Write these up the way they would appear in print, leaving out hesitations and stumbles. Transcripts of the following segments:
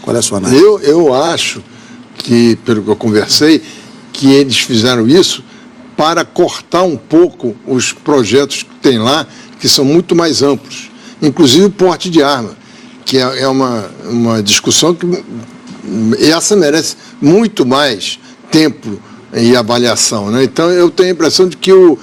Qual é a sua análise? Eu acho que, pelo que eu conversei, que eles fizeram isso para cortar um pouco os projetos que tem lá, que são muito mais amplos. Inclusive o porte de arma, que é uma discussão que essa merece muito mais tempo e avaliação, né? Então, eu tenho a impressão de que o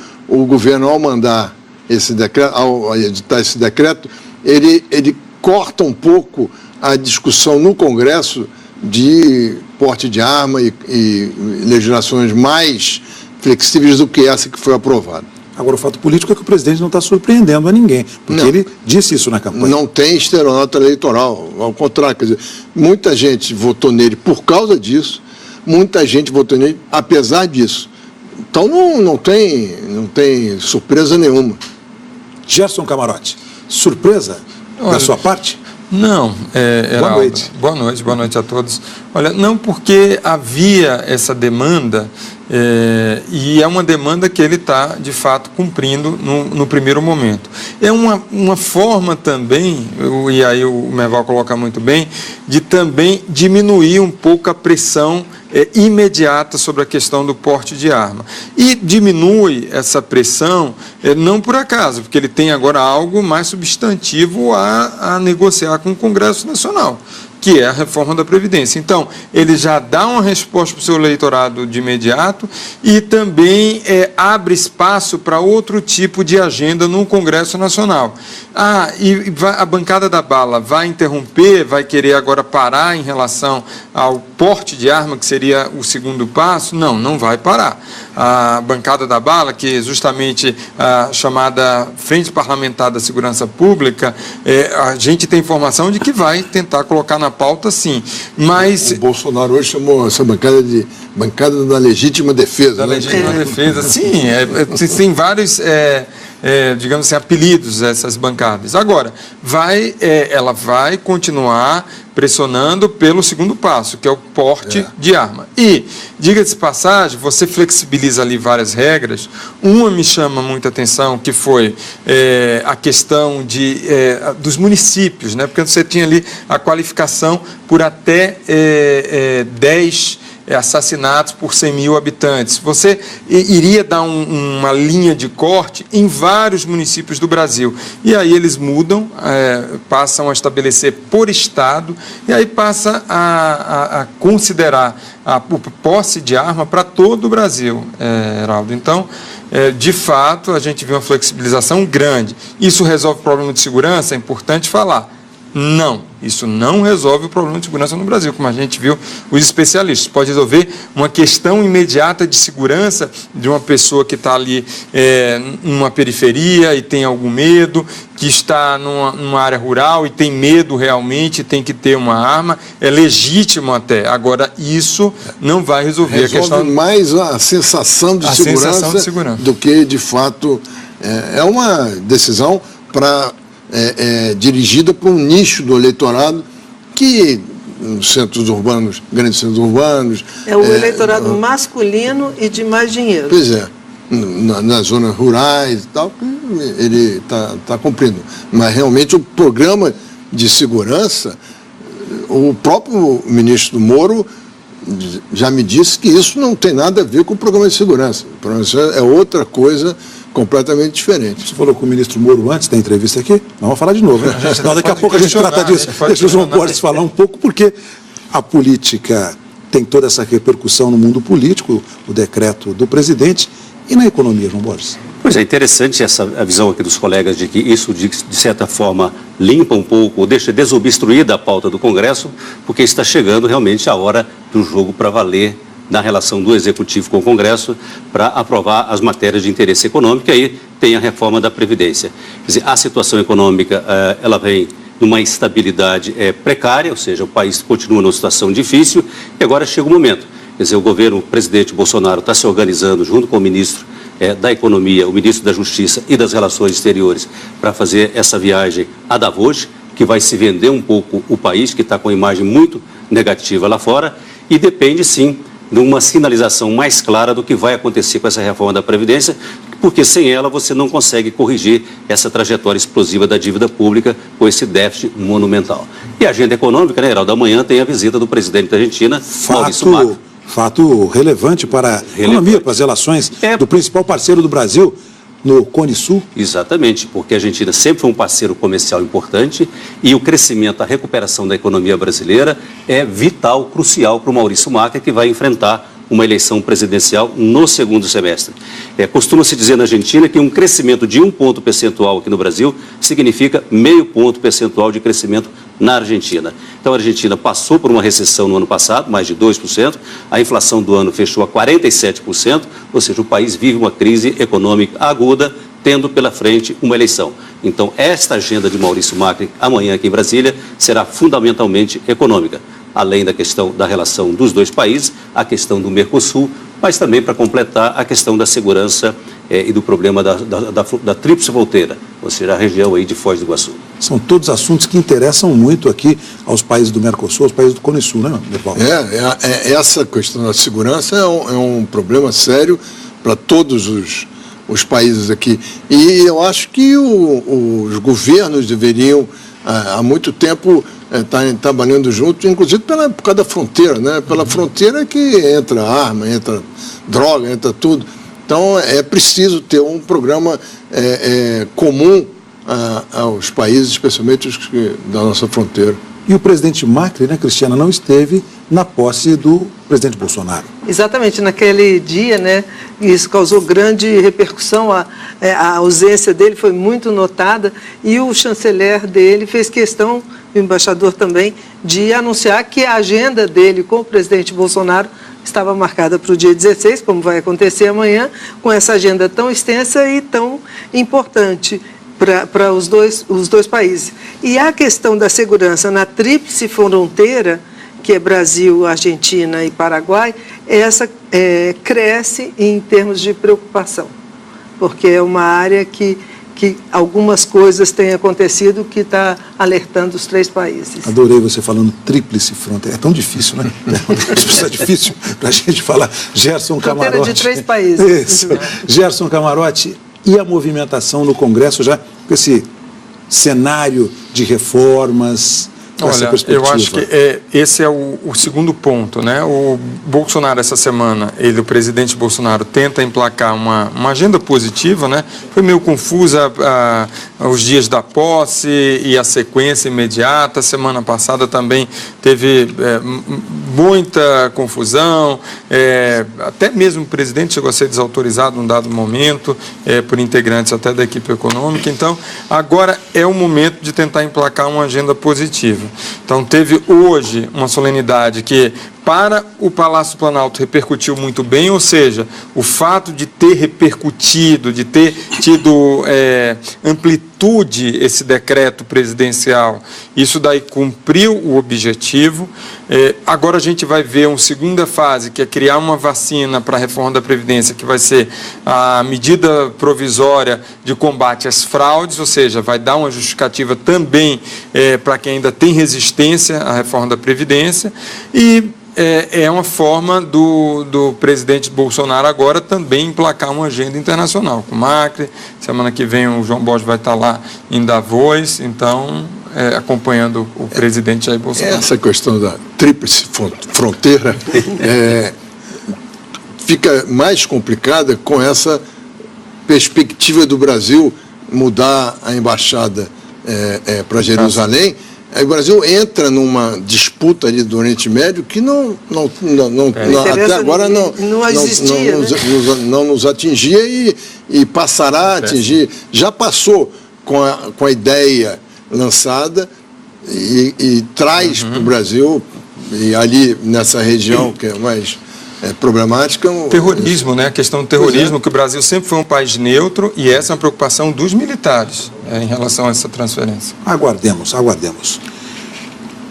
governo, ao mandar esse decreto, ao editar esse decreto, ele corta um pouco a discussão no Congresso de porte de arma e legislações mais flexíveis do que essa que foi aprovada. Agora, o fato político é que o presidente não está surpreendendo a ninguém, porque ele disse isso na campanha. Não tem estelionato eleitoral, ao contrário, quer dizer, muita gente votou nele por causa disso, muita gente votou nele apesar disso. Então não tem surpresa nenhuma. Gerson Camarote, surpresa da sua parte? Não, Boa noite. Boa noite a todos. Olha, não, porque havia essa demanda, e é uma demanda que ele está, de fato, cumprindo no primeiro momento. É uma forma também, e aí o Merval coloca muito bem, de também diminuir um pouco a pressão imediata sobre a questão do porte de arma. E diminui essa pressão não por acaso, porque ele tem agora algo mais substantivo a negociar com o Congresso Nacional, que é a reforma da Previdência. Então, ele já dá uma resposta para o seu eleitorado de imediato e também abre espaço para outro tipo de agenda no Congresso Nacional. A bancada da bala vai interromper, vai querer agora parar em relação ao porte de arma, que seria o segundo passo? Não vai parar. A bancada da bala, que é justamente a chamada Frente Parlamentar da Segurança Pública, a gente tem informação de que vai tentar colocar na pauta, sim. Mas o Bolsonaro hoje chamou essa bancada de bancada da legítima defesa. Da legítima defesa, sim. Tem vários, digamos assim, apelidos essas bancadas. Agora, ela vai continuar pressionando pelo segundo passo, que é o porte de arma. E, diga-se de passagem, você flexibiliza ali várias regras. Uma me chama muita atenção, que foi a questão dos municípios, né? Porque você tinha ali a qualificação por até 10 assassinatos por 100 mil habitantes. Você iria dar uma linha de corte em vários municípios do Brasil. E aí eles mudam, passam a estabelecer por estado, e aí passa a considerar a posse de arma para todo o Brasil, Heraldo. Então, de fato, a gente viu uma flexibilização grande. Isso resolve o problema de segurança? É importante falar. Não, isso não resolve o problema de segurança no Brasil, como a gente viu os especialistas. Pode resolver uma questão imediata de segurança de uma pessoa que está ali numa periferia e tem algum medo, que está numa área rural e tem medo realmente, tem que ter uma arma, é legítimo até. Agora, isso não vai resolver a questão. Mais a sensação de segurança do que, de fato, é uma decisão para... dirigida por um nicho do eleitorado que, nos centros urbanos, grandes centros urbanos... É o eleitorado masculino e de mais dinheiro. Pois é, nas zonas rurais e tal, ele está cumprindo. Mas, realmente, o programa de segurança, o próprio ministro Moro já me disse que isso não tem nada a ver com o programa de segurança. O programa de segurança é outra coisa completamente diferente. Você falou com o ministro Moro antes da entrevista aqui? Vamos falar de novo, hein? Não, daqui a pouco a gente trata disso. Deixa o João Borges falar um pouco, porque a política tem toda essa repercussão no mundo político, o decreto do presidente, e na economia, João Borges. Pois é, interessante a visão aqui dos colegas de que isso, de certa forma, limpa um pouco, ou deixa desobstruída a pauta do Congresso, porque está chegando realmente a hora do jogo para valer na relação do Executivo com o Congresso para aprovar as matérias de interesse econômico, e aí tem a reforma da Previdência. Quer dizer, a situação econômica, ela vem numa estabilidade precária, ou seja, o país continua numa situação difícil, e agora chega o momento. Quer dizer, o presidente Bolsonaro está se organizando junto com o ministro da Economia, o ministro da Justiça e das Relações Exteriores para fazer essa viagem a Davos, que vai se vender um pouco o país, que está com uma imagem muito negativa lá fora, e depende, sim, de uma sinalização mais clara do que vai acontecer com essa reforma da Previdência, porque sem ela você não consegue corrigir essa trajetória explosiva da dívida pública com esse déficit monumental. E a agenda econômica, né, Heraldo, amanhã tem a visita do presidente da Argentina, Maurício Macri. Fato relevante para a economia, para as relações do principal parceiro do Brasil no Cone Sul. Exatamente, porque a Argentina sempre foi um parceiro comercial importante e o crescimento, a recuperação da economia brasileira é vital, crucial para o Maurício Macri, que vai enfrentar uma eleição presidencial no segundo semestre. Costuma-se dizer na Argentina que um crescimento de 1 ponto percentual aqui no Brasil significa meio ponto percentual de crescimento na Argentina. Então, a Argentina passou por uma recessão no ano passado, mais de 2%, a inflação do ano fechou a 47%, ou seja, o país vive uma crise econômica aguda, tendo pela frente uma eleição. Então, esta agenda de Maurício Macri, amanhã aqui em Brasília, será fundamentalmente econômica, além da questão da relação dos dois países, a questão do Mercosul, mas também para completar a questão da segurança e do problema da tríplice fronteira, ou seja, a região aí de Foz do Iguaçu. São todos assuntos que interessam muito aqui aos países do Mercosul, aos países do Cone Sul, né, Paulo? Essa questão da segurança é um problema sério para todos os países aqui. E eu acho que os governos deveriam, há muito tempo, estarem trabalhando juntos, inclusive por causa da fronteira, né? Pela fronteira que entra arma, entra droga, entra tudo. Então, é preciso ter um programa comum aos países, especialmente os da nossa fronteira. E o presidente Macri, né, Cristiana, não esteve na posse do presidente Bolsonaro. Exatamente, naquele dia, né, isso causou grande repercussão, a ausência dele foi muito notada e o chanceler dele fez questão, o embaixador também, de anunciar que a agenda dele com o presidente Bolsonaro estava marcada para o dia 16, como vai acontecer amanhã, com essa agenda tão extensa e tão importante para os dois países. E a questão da segurança na tríplice fronteira, que é Brasil, Argentina e Paraguai, essa cresce em termos de preocupação, porque é uma área que algumas coisas têm acontecido que está alertando os 3 países. Adorei você falando tríplice fronteira. É tão difícil, né? É difícil para a gente falar. Gerson Camarote. Fronteira de 3 países. Isso. Gerson Camarote, e a movimentação no Congresso já com esse cenário de reformas? Olha, eu acho que esse é o segundo ponto, né? O Bolsonaro, essa semana, o presidente Bolsonaro, tenta emplacar uma agenda positiva, né? Foi meio confusa os dias da posse e a sequência imediata. Semana passada também teve muita confusão, até mesmo o presidente chegou a ser desautorizado num dado momento, por integrantes até da equipe econômica. Então, agora é o momento de tentar emplacar uma agenda positiva. Então, teve hoje uma solenidade que, para o Palácio do Planalto, repercutiu muito bem, ou seja, o fato de ter repercutido, de ter tido amplitude esse decreto presidencial, isso daí cumpriu o objetivo. Agora a gente vai ver uma segunda fase, que é criar uma vacina para a reforma da Previdência, que vai ser a medida provisória de combate às fraudes, ou seja, vai dar uma justificativa também para quem ainda tem resistência à reforma da Previdência. E é uma forma do presidente Bolsonaro agora também emplacar uma agenda internacional com o Macri. Semana que vem o João Bosch vai estar lá em Davos, então acompanhando o presidente Jair Bolsonaro. Essa questão da tríplice fronteira fica mais complicada com essa perspectiva do Brasil mudar a embaixada para Jerusalém. O Brasil entra numa disputa ali do Oriente Médio que até agora não existia, não nos atingia e passará a atingir. Já passou com a ideia lançada e traz para o Brasil, e ali nessa região que é mais problemática. Terrorismo, né? A questão do terrorismo, que o Brasil sempre foi um país neutro e essa é uma preocupação dos militares em relação a essa transferência. Aguardemos.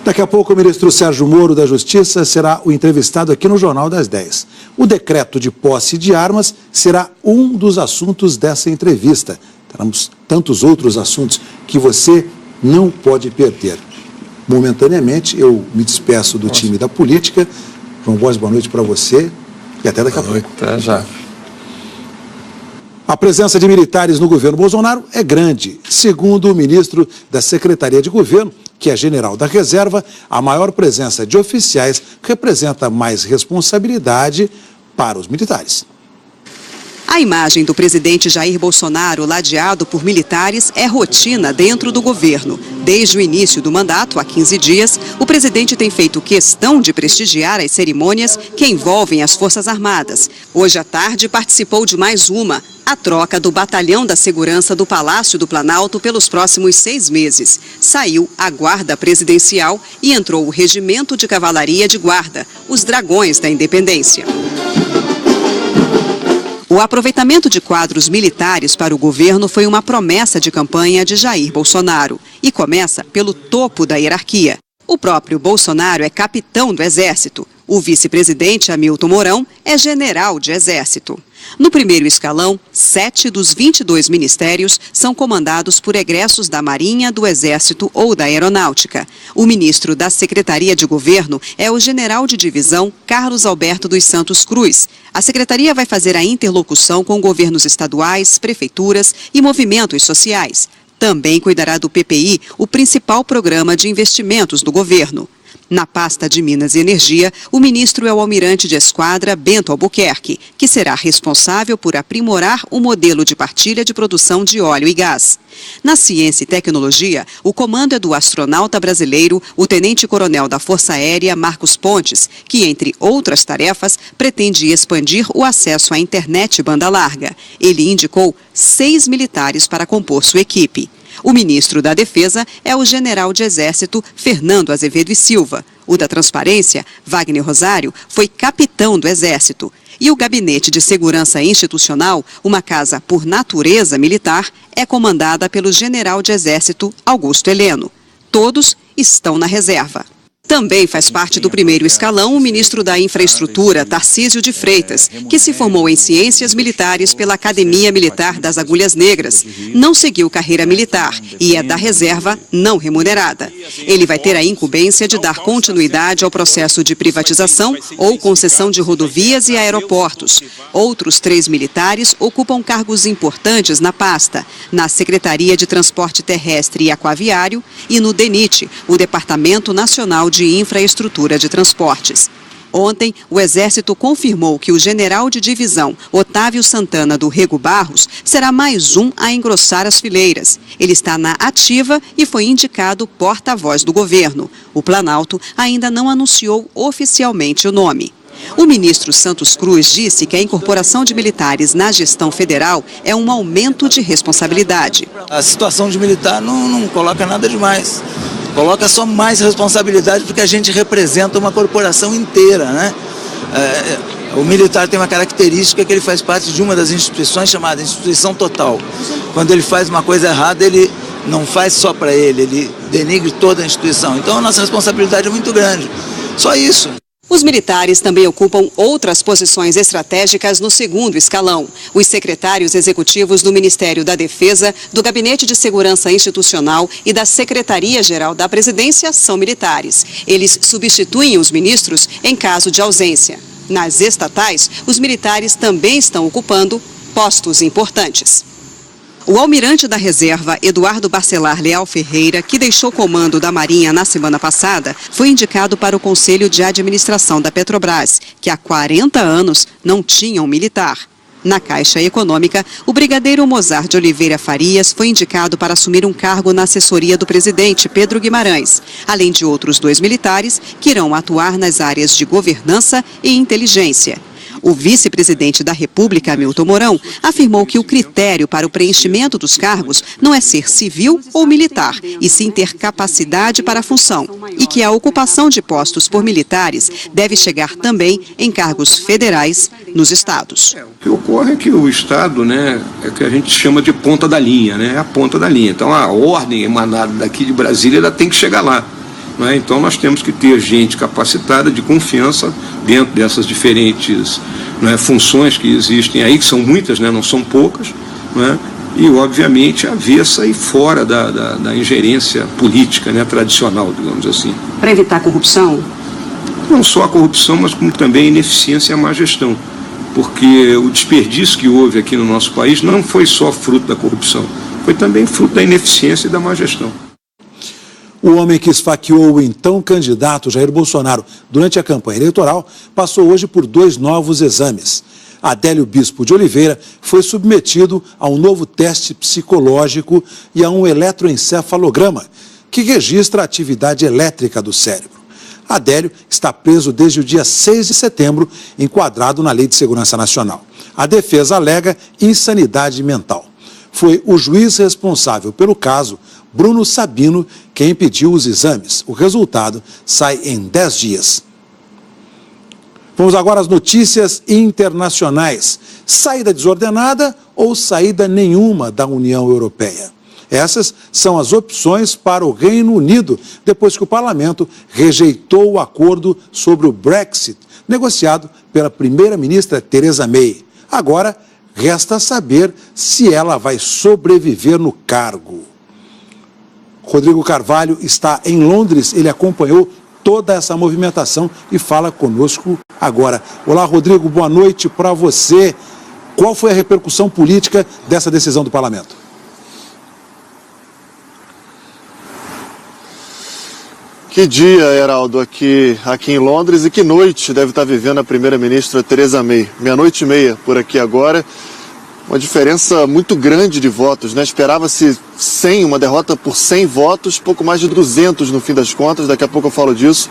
Daqui a pouco o ministro Sérgio Moro da Justiça será o entrevistado aqui no Jornal das 10. O decreto de posse de armas será um dos assuntos dessa entrevista. Teremos tantos outros assuntos que você não pode perder. Momentaneamente, eu me despeço do time da política. João Bosch, boa noite para você e até daqui a pouco. Até já. A presença de militares no governo Bolsonaro é grande. Segundo o ministro da Secretaria de Governo, que é general da reserva, a maior presença de oficiais representa mais responsabilidade para os militares. A imagem do presidente Jair Bolsonaro ladeado por militares é rotina dentro do governo. Desde o início do mandato, há 15 dias, o presidente tem feito questão de prestigiar as cerimônias que envolvem as Forças Armadas. Hoje à tarde participou de mais uma, a troca do Batalhão da Segurança do Palácio do Planalto pelos próximos 6 meses. Saiu a Guarda Presidencial e entrou o Regimento de Cavalaria de Guarda, os Dragões da Independência. O aproveitamento de quadros militares para o governo foi uma promessa de campanha de Jair Bolsonaro. E começa pelo topo da hierarquia. O próprio Bolsonaro é capitão do Exército. O vice-presidente Hamilton Mourão é general de Exército. No primeiro escalão, 7 dos 22 ministérios são comandados por egressos da Marinha, do Exército ou da Aeronáutica. O ministro da Secretaria de Governo é o general de divisão Carlos Alberto dos Santos Cruz. A secretaria vai fazer a interlocução com governos estaduais, prefeituras e movimentos sociais. Também cuidará do PPI, o principal programa de investimentos do governo. Na pasta de Minas e Energia, o ministro é o almirante de esquadra Bento Albuquerque, que será responsável por aprimorar o modelo de partilha de produção de óleo e gás. Na Ciência e Tecnologia, o comando é do astronauta brasileiro, o tenente-coronel da Força Aérea Marcos Pontes, que, entre outras tarefas, pretende expandir o acesso à internet banda larga. Ele indicou 6 militares para compor sua equipe. O ministro da Defesa é o general de Exército Fernando Azevedo e Silva. O da Transparência, Wagner Rosário, foi capitão do Exército. E o Gabinete de Segurança Institucional, uma casa por natureza militar, é comandada pelo general de Exército Augusto Heleno. Todos estão na reserva. Também faz parte do primeiro escalão o ministro da Infraestrutura, Tarcísio de Freitas, que se formou em Ciências Militares pela Academia Militar das Agulhas Negras. Não seguiu carreira militar e é da reserva não remunerada. Ele vai ter a incumbência de dar continuidade ao processo de privatização ou concessão de rodovias e aeroportos. Outros 3 militares ocupam cargos importantes na pasta, na Secretaria de Transporte Terrestre e Aquaviário e no DENIT, o Departamento Nacional de Infraestrutura de Transportes. Ontem, o Exército confirmou que o general de divisão, Otávio Santana do Rego Barros, será mais um a engrossar as fileiras. Ele está na ativa e foi indicado porta-voz do governo. O Planalto ainda não anunciou oficialmente o nome. O ministro Santos Cruz disse que a incorporação de militares na gestão federal é um aumento de responsabilidade. A situação de militar não coloca nada demais. Coloca só mais responsabilidade porque a gente representa uma corporação inteira, né? O militar tem uma característica que ele faz parte de uma das instituições chamada Instituição Total. Quando ele faz uma coisa errada, ele não faz só para ele denigre toda a instituição. Então a nossa responsabilidade é muito grande. Só isso. Os militares também ocupam outras posições estratégicas no segundo escalão. Os secretários executivos do Ministério da Defesa, do Gabinete de Segurança Institucional e da Secretaria-Geral da Presidência são militares. Eles substituem os ministros em caso de ausência. Nas estatais, os militares também estão ocupando postos importantes. O almirante da reserva, Eduardo Barcelar Leal Ferreira, que deixou o comando da Marinha na semana passada, foi indicado para o Conselho de Administração da Petrobras, que há 40 anos não tinha um militar. Na Caixa Econômica, o brigadeiro Mozart de Oliveira Farias foi indicado para assumir um cargo na assessoria do presidente Pedro Guimarães, além de outros 2 militares que irão atuar nas áreas de governança e inteligência. O vice-presidente da República, Hamilton Mourão, afirmou que o critério para o preenchimento dos cargos não é ser civil ou militar, e sim ter capacidade para a função, e que a ocupação de postos por militares deve chegar também em cargos federais nos estados. O que ocorre é que o Estado, né, é o que a gente chama de ponta da linha, né, é a ponta da linha. Então a ordem emanada daqui de Brasília ela tem que chegar lá. Né? Então nós temos que ter gente capacitada de confiança dentro dessas diferentes, né, funções que existem aí, que são muitas, né, não são poucas, né? E obviamente avessa e fora da ingerência política, né, tradicional, digamos assim. Para evitar a corrupção? Não só a corrupção, mas como também a ineficiência e a má gestão. porque o desperdício que houve aqui no nosso país não foi só fruto da corrupção, foi também fruto da ineficiência e da má gestão. O homem que esfaqueou o então candidato Jair Bolsonaro durante a campanha eleitoral passou hoje por 2 novos exames. Adélio Bispo de Oliveira foi submetido a um novo teste psicológico e a um eletroencefalograma, que registra a atividade elétrica do cérebro. Adélio está preso desde o dia 6 de setembro, enquadrado na Lei de Segurança Nacional. A defesa alega insanidade mental. Foi o juiz responsável pelo caso, Bruno Sabino, quem pediu os exames. O resultado sai em 10 dias. Vamos agora às notícias internacionais. Saída desordenada ou saída nenhuma da União Europeia? Essas são as opções para o Reino Unido, depois que o parlamento rejeitou o acordo sobre o Brexit, negociado pela primeira-ministra Theresa May. Agora, resta saber se ela vai sobreviver no cargo. Rodrigo Carvalho está em Londres, ele acompanhou toda essa movimentação e fala conosco agora. Olá, Rodrigo, boa noite para você. Qual foi a repercussão política dessa decisão do parlamento? Que dia, Heraldo, aqui em Londres, e que noite deve estar vivendo a primeira-ministra Theresa May. 00:30 por aqui agora. Uma diferença muito grande de votos, né? Esperava-se uma derrota por 100 votos, pouco mais de 200 no fim das contas, daqui a pouco eu falo disso,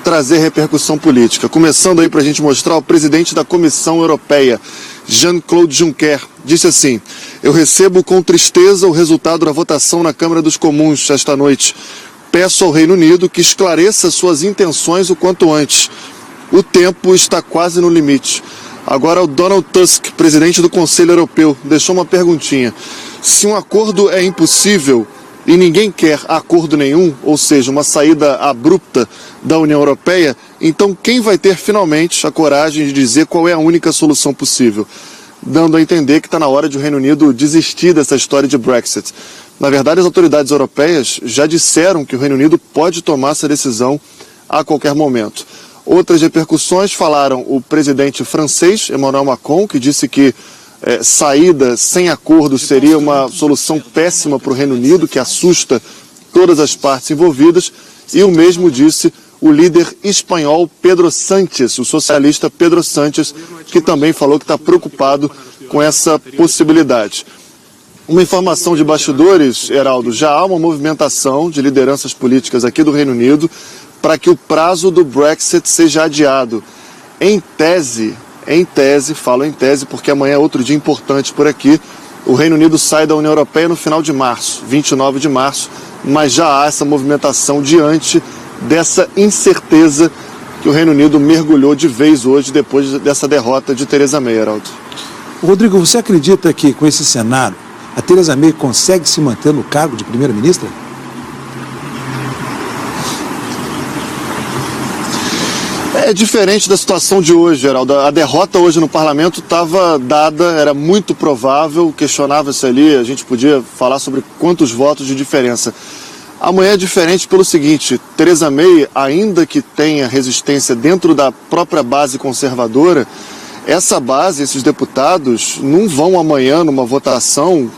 trazer repercussão política. Começando aí para a gente mostrar, o presidente da Comissão Europeia, Jean-Claude Juncker, disse assim: eu recebo com tristeza o resultado da votação na Câmara dos Comuns esta noite. Peço ao Reino Unido que esclareça suas intenções o quanto antes. O tempo está quase no limite. Agora o Donald Tusk, presidente do Conselho Europeu, deixou uma perguntinha. Se um acordo é impossível e ninguém quer acordo nenhum, ou seja, uma saída abrupta da União Europeia, então quem vai ter finalmente a coragem de dizer qual é a única solução possível? Dando a entender que está na hora de o Reino Unido desistir dessa história de Brexit. Na verdade, as autoridades europeias já disseram que o Reino Unido pode tomar essa decisão a qualquer momento. Outras repercussões falaram o presidente francês, Emmanuel Macron, que disse que saída sem acordo seria uma solução péssima para o Reino Unido, que assusta todas as partes envolvidas, e o mesmo disse o líder espanhol Pedro Sánchez, o socialista Pedro Sánchez, que também falou que está preocupado com essa possibilidade. Uma informação de bastidores, Heraldo, já há uma movimentação de lideranças políticas aqui do Reino Unido para que o prazo do Brexit seja adiado. Em tese, falo em tese porque amanhã é outro dia importante por aqui, o Reino Unido sai da União Europeia no final de março, 29 de março, mas já há essa movimentação diante dessa incerteza que o Reino Unido mergulhou de vez hoje depois dessa derrota de Theresa May, Heraldo. Rodrigo, você acredita que com esse cenário a Theresa May consegue se manter no cargo de primeira-ministra? É diferente da situação de hoje, Geraldo. A derrota hoje no parlamento estava dada, era muito provável, questionava-se ali, a gente podia falar sobre quantos votos de diferença. Amanhã é diferente pelo seguinte: Theresa May, ainda que tenha resistência dentro da própria base conservadora, essa base, esses deputados, não vão amanhã, numa votação,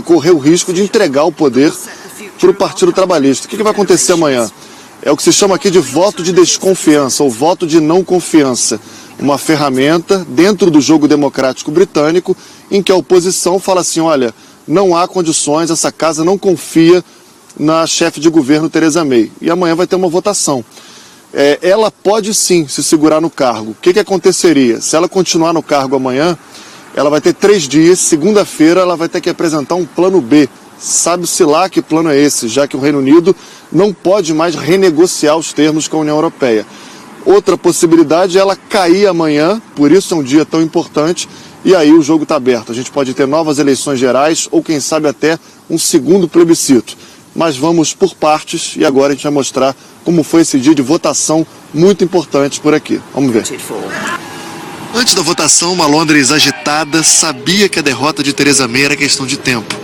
correr o risco de entregar o poder para o Partido Trabalhista. O que vai acontecer amanhã? É o que se chama aqui de voto de desconfiança, ou voto de não confiança. Uma ferramenta dentro do jogo democrático britânico em que a oposição fala assim: olha, não há condições, essa casa não confia na chefe de governo Theresa May. E amanhã vai ter uma votação. Ela pode sim se segurar no cargo. O que aconteceria? Se ela continuar no cargo amanhã, ela vai ter 3 dias, segunda-feira ela vai ter que apresentar um plano B. Sabe-se lá que plano é esse, já que o Reino Unido não pode mais renegociar os termos com a União Europeia. Outra possibilidade é ela cair amanhã, por isso é um dia tão importante, e aí o jogo está aberto. A gente pode ter novas eleições gerais ou, quem sabe, até um segundo plebiscito. Mas vamos por partes e agora a gente vai mostrar como foi esse dia de votação muito importante por aqui. Vamos ver. Antes da votação, uma Londres agitada sabia que a derrota de Theresa May era questão de tempo.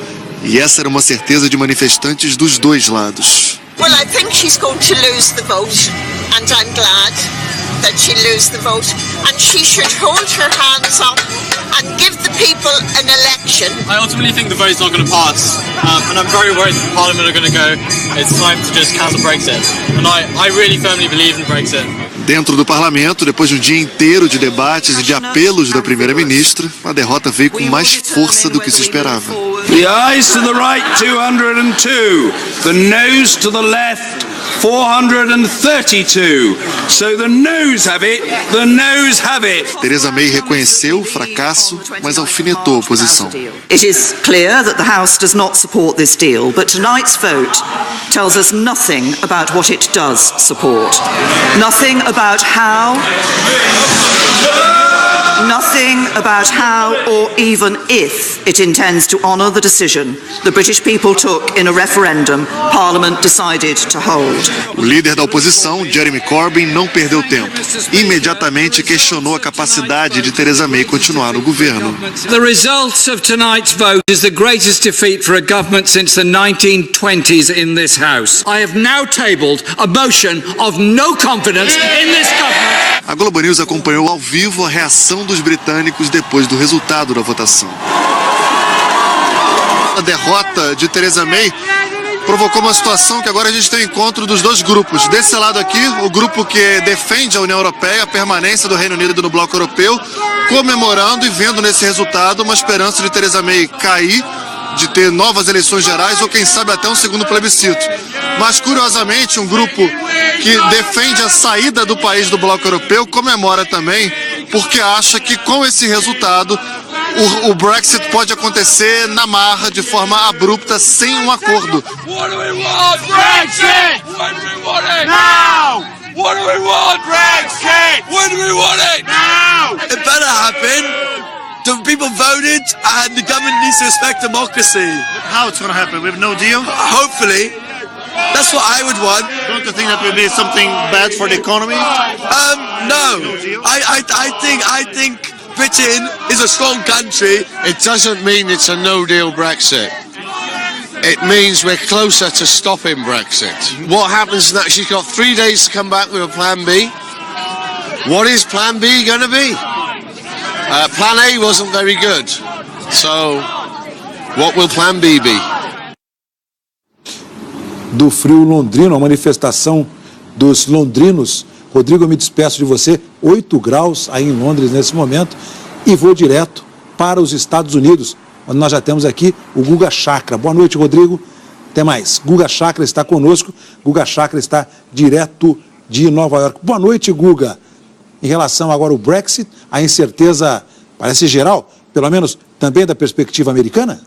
E essa era uma certeza de manifestantes dos dois lados. Well, I think she's going to lose the vote, and I'm glad that she lose the vote, and she should hold her hands up and give the people an election. I ultimately think the vote's not going to pass, and I'm very worried that Parliament are going to go, it's time to just cancel Brexit. And I really firmly believe in Brexit. Dentro do parlamento, depois de um dia inteiro de debates e de apelos da primeira-ministra, a derrota veio com mais força do que se esperava. The ayes to the right, 202. The noes to the left, 432. So the noes have it, the noes have it. Theresa May reconheceu o fracasso, mas alfinetou a oposição. It is clear that the House does not support this deal, but tonight's vote tells us nothing about what it does support. Nothing about how, or even if it intends to honour the decision the British people took in a referendum Parliament decided to hold. O líder da oposição, Jeremy Corbyn, não perdeu tempo. Imediatamente questionou a capacidade de Theresa May continuar no governo. The result of tonight's vote is the greatest defeat for a government since the 1920s in this House. I have now tabled a motion of no confidence in this government. A Globo News acompanhou ao vivo a reação dos britânicos depois do resultado da votação. A derrota de Theresa May provocou uma situação que agora a gente tem o encontro dos dois grupos. Desse lado aqui, o grupo que defende a União Europeia, a permanência do Reino Unido no bloco europeu, comemorando e vendo nesse resultado uma esperança de Theresa May cair, de ter novas eleições gerais ou quem sabe até um segundo plebiscito. Mas curiosamente um grupo que defende a saída do país do bloco europeu comemora também porque acha que com esse resultado o Brexit pode acontecer na marra, de forma abrupta, sem um acordo. What do we want? Brexit! When do we want it? Now! What do we want? Brexit! When do we want it? Now! It better happen. The people voted and the government needs to respect democracy. How it's going to happen? We have no deal? Hopefully. That's what I would want. Don't you think that would be something bad for the economy? No. I think Britain is a strong country. It doesn't mean it's a no-deal Brexit. It means we're closer to stopping Brexit. What happens now? She's got 3 days to come back with a plan B. What is plan B going to be? Plan A wasn't very good. So, what will plan B be? Do frio londrino, a manifestação dos londrinos. Rodrigo, eu me despeço de você. 8 graus aí em Londres nesse momento e vou direto para os Estados Unidos, onde nós já temos aqui o Guga Chakra. Boa noite, Rodrigo. Até mais. Guga Chakra está conosco. Guga Chakra está direto de Nova York. Boa noite, Guga. Em relação agora ao Brexit, a incerteza parece geral, pelo menos também da perspectiva americana?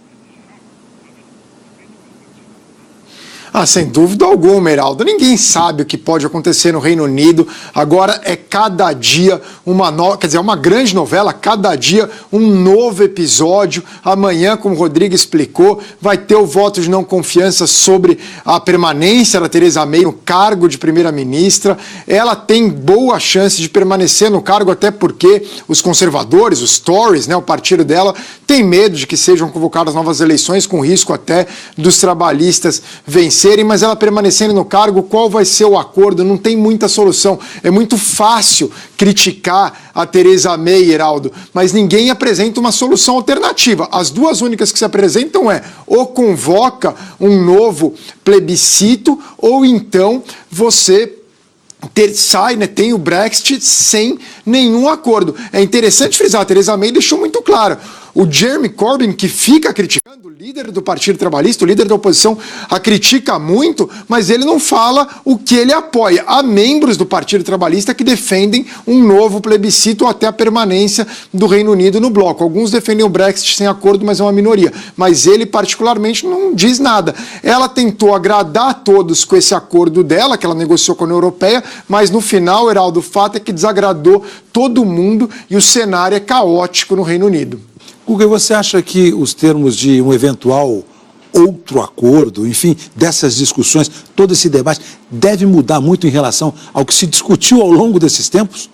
Sem dúvida alguma, Heraldo. Ninguém sabe o que pode acontecer no Reino Unido. Agora é cada dia uma grande novela, cada dia um novo episódio. Amanhã, como o Rodrigo explicou, vai ter o voto de não confiança sobre a permanência da Theresa May no cargo de primeira-ministra. Ela tem boa chance de permanecer no cargo, até porque os conservadores, os Tories, o partido dela, tem medo de que sejam convocadas novas eleições, com risco até dos trabalhistas vencerem. Mas ela permanecendo no cargo, qual vai ser o acordo? Não tem muita solução. É muito fácil criticar a Theresa May, Heraldo, mas ninguém apresenta uma solução alternativa. As duas únicas que se apresentam ou convoca um novo plebiscito, ou então você tem o Brexit sem nenhum acordo. É interessante frisar, a Theresa May deixou muito claro. O Jeremy Corbyn, que fica criticando, o líder do Partido Trabalhista, o líder da oposição, a critica muito, mas ele não fala o que ele apoia. Há membros do Partido Trabalhista que defendem um novo plebiscito ou até a permanência do Reino Unido no bloco. Alguns defendem o Brexit sem acordo, mas é uma minoria. Mas ele, particularmente, não diz nada. Ela tentou agradar a todos com esse acordo dela, que ela negociou com a União Europeia, mas no final, Heraldo, o fato é que desagradou todo mundo e o cenário é caótico no Reino Unido. Guga, você acha que os termos de um eventual outro acordo, enfim, dessas discussões, todo esse debate, deve mudar muito em relação ao que se discutiu ao longo desses tempos?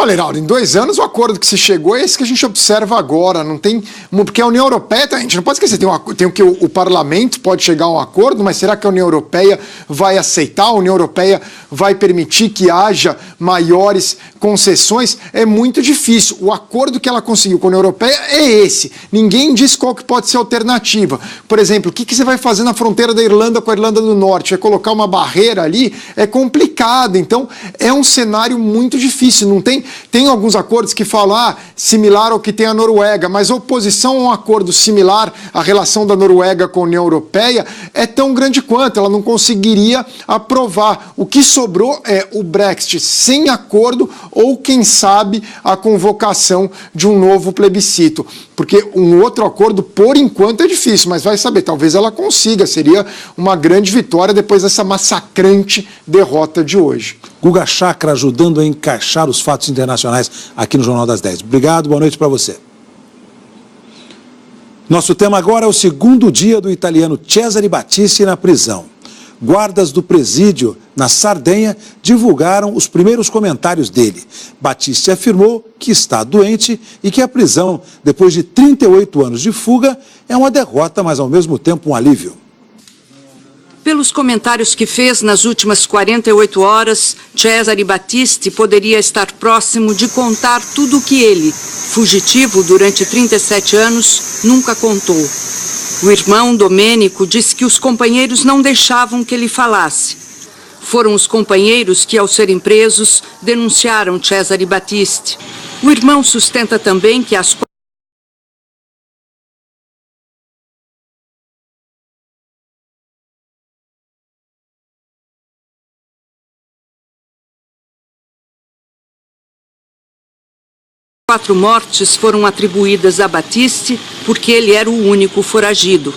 Olha, Heraldo, em 2 anos o acordo que se chegou é esse que a gente observa agora. Não tem. Porque a União Europeia, a gente não pode esquecer, tem o que o parlamento pode chegar a um acordo, mas será que a União Europeia vai aceitar? A União Europeia vai permitir que haja maiores concessões? É muito difícil. O acordo que ela conseguiu com a União Europeia é esse. Ninguém diz qual que pode ser a alternativa. Por exemplo, o que você vai fazer na fronteira da Irlanda com a Irlanda do Norte? Vai colocar uma barreira ali? É complicado. Então, é um cenário muito difícil. Não tem alguns acordos que falam similar ao que tem a Noruega, mas a oposição a um acordo similar à relação da Noruega com a União Europeia é tão grande quanto. Ela não conseguiria aprovar. O que sobrou é o Brexit sem acordo ou, quem sabe, a convocação de um novo plebiscito. Porque um outro acordo, por enquanto, é difícil, mas vai saber, talvez ela consiga. Seria uma grande vitória depois dessa massacrante derrota de hoje. Guga Chakra ajudando a encaixar os fatos internacionais aqui no Jornal das 10. Obrigado, boa noite para você. Nosso tema agora é o segundo dia do italiano Cesare Battisti na prisão. Guardas do presídio na Sardenha divulgaram os primeiros comentários dele. Battisti afirmou que está doente e que a prisão, depois de 38 anos de fuga, é uma derrota, mas ao mesmo tempo um alívio. Pelos comentários que fez nas últimas 48 horas, Cesare Battisti poderia estar próximo de contar tudo o que ele, fugitivo durante 37 anos, nunca contou. O irmão Domênico disse que os companheiros não deixavam que ele falasse. Foram os companheiros que, ao serem presos, denunciaram Cesare Battisti. O irmão sustenta também que as quatro mortes foram atribuídas a Battisti porque ele era o único foragido.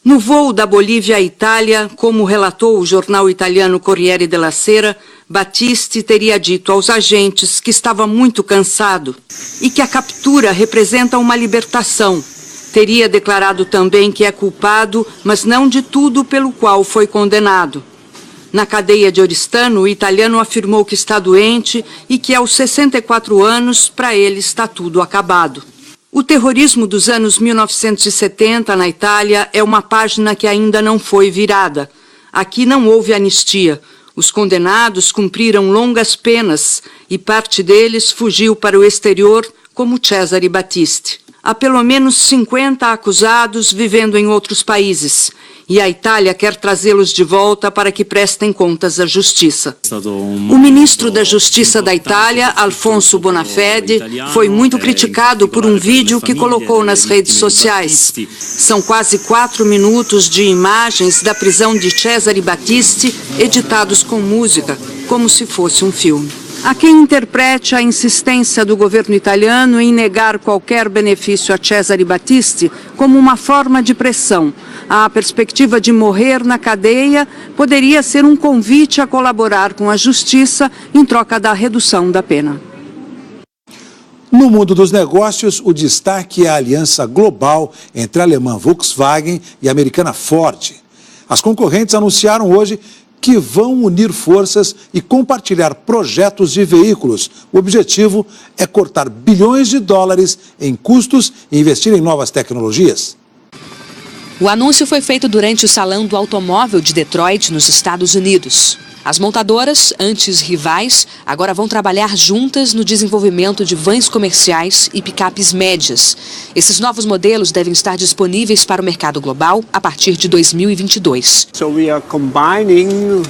No voo da Bolívia à Itália, como relatou o jornal italiano Corriere della Sera, Battisti teria dito aos agentes que estava muito cansado e que a captura representa uma libertação. Teria declarado também que é culpado, mas não de tudo pelo qual foi condenado. Na cadeia de Oristano, o italiano afirmou que está doente e que aos 64 anos, para ele, está tudo acabado. O terrorismo dos anos 1970 na Itália é uma página que ainda não foi virada. Aqui não houve anistia. Os condenados cumpriram longas penas e parte deles fugiu para o exterior, como Cesare Battisti. Há pelo menos 50 acusados vivendo em outros países. E a Itália quer trazê-los de volta para que prestem contas à justiça. O ministro da Justiça da Itália, Alfonso Bonafede, foi muito criticado por um vídeo que colocou nas redes sociais. São quase 4 minutos de imagens da prisão de Cesare Battisti, editados com música, como se fosse um filme. Há quem interprete a insistência do governo italiano em negar qualquer benefício a Cesare Battisti como uma forma de pressão. A perspectiva de morrer na cadeia poderia ser um convite a colaborar com a justiça em troca da redução da pena. No mundo dos negócios, o destaque é a aliança global entre a alemã Volkswagen e a americana Ford. As concorrentes anunciaram hoje que vão unir forças e compartilhar projetos de veículos. O objetivo é cortar bilhões de dólares em custos e investir em novas tecnologias. O anúncio foi feito durante o Salão do Automóvel de Detroit, nos Estados Unidos. As montadoras, antes rivais, agora vão trabalhar juntas no desenvolvimento de vans comerciais e picapes médias. Esses novos modelos devem estar disponíveis para o mercado global a partir de 2022. So we are combining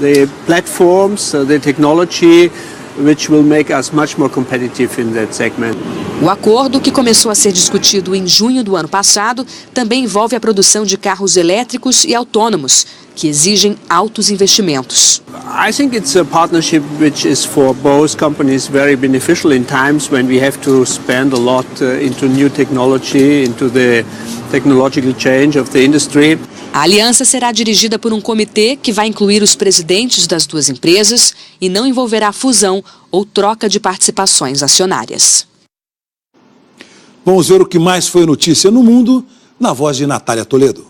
the platforms, the technology, which will make us much more competitive in that segment. O acordo, que começou a ser discutido em junho do ano passado, também envolve a produção de carros elétricos e autônomos, que exigem altos investimentos. I think it's a partnership which is for both companies very beneficial in times when we have to spend a lot into new technology, into the technological change of the industry. A aliança será dirigida por um comitê que vai incluir os presidentes das duas empresas e não envolverá fusão ou troca de participações acionárias. Vamos ver o que mais foi notícia no mundo, na voz de Natália Toledo.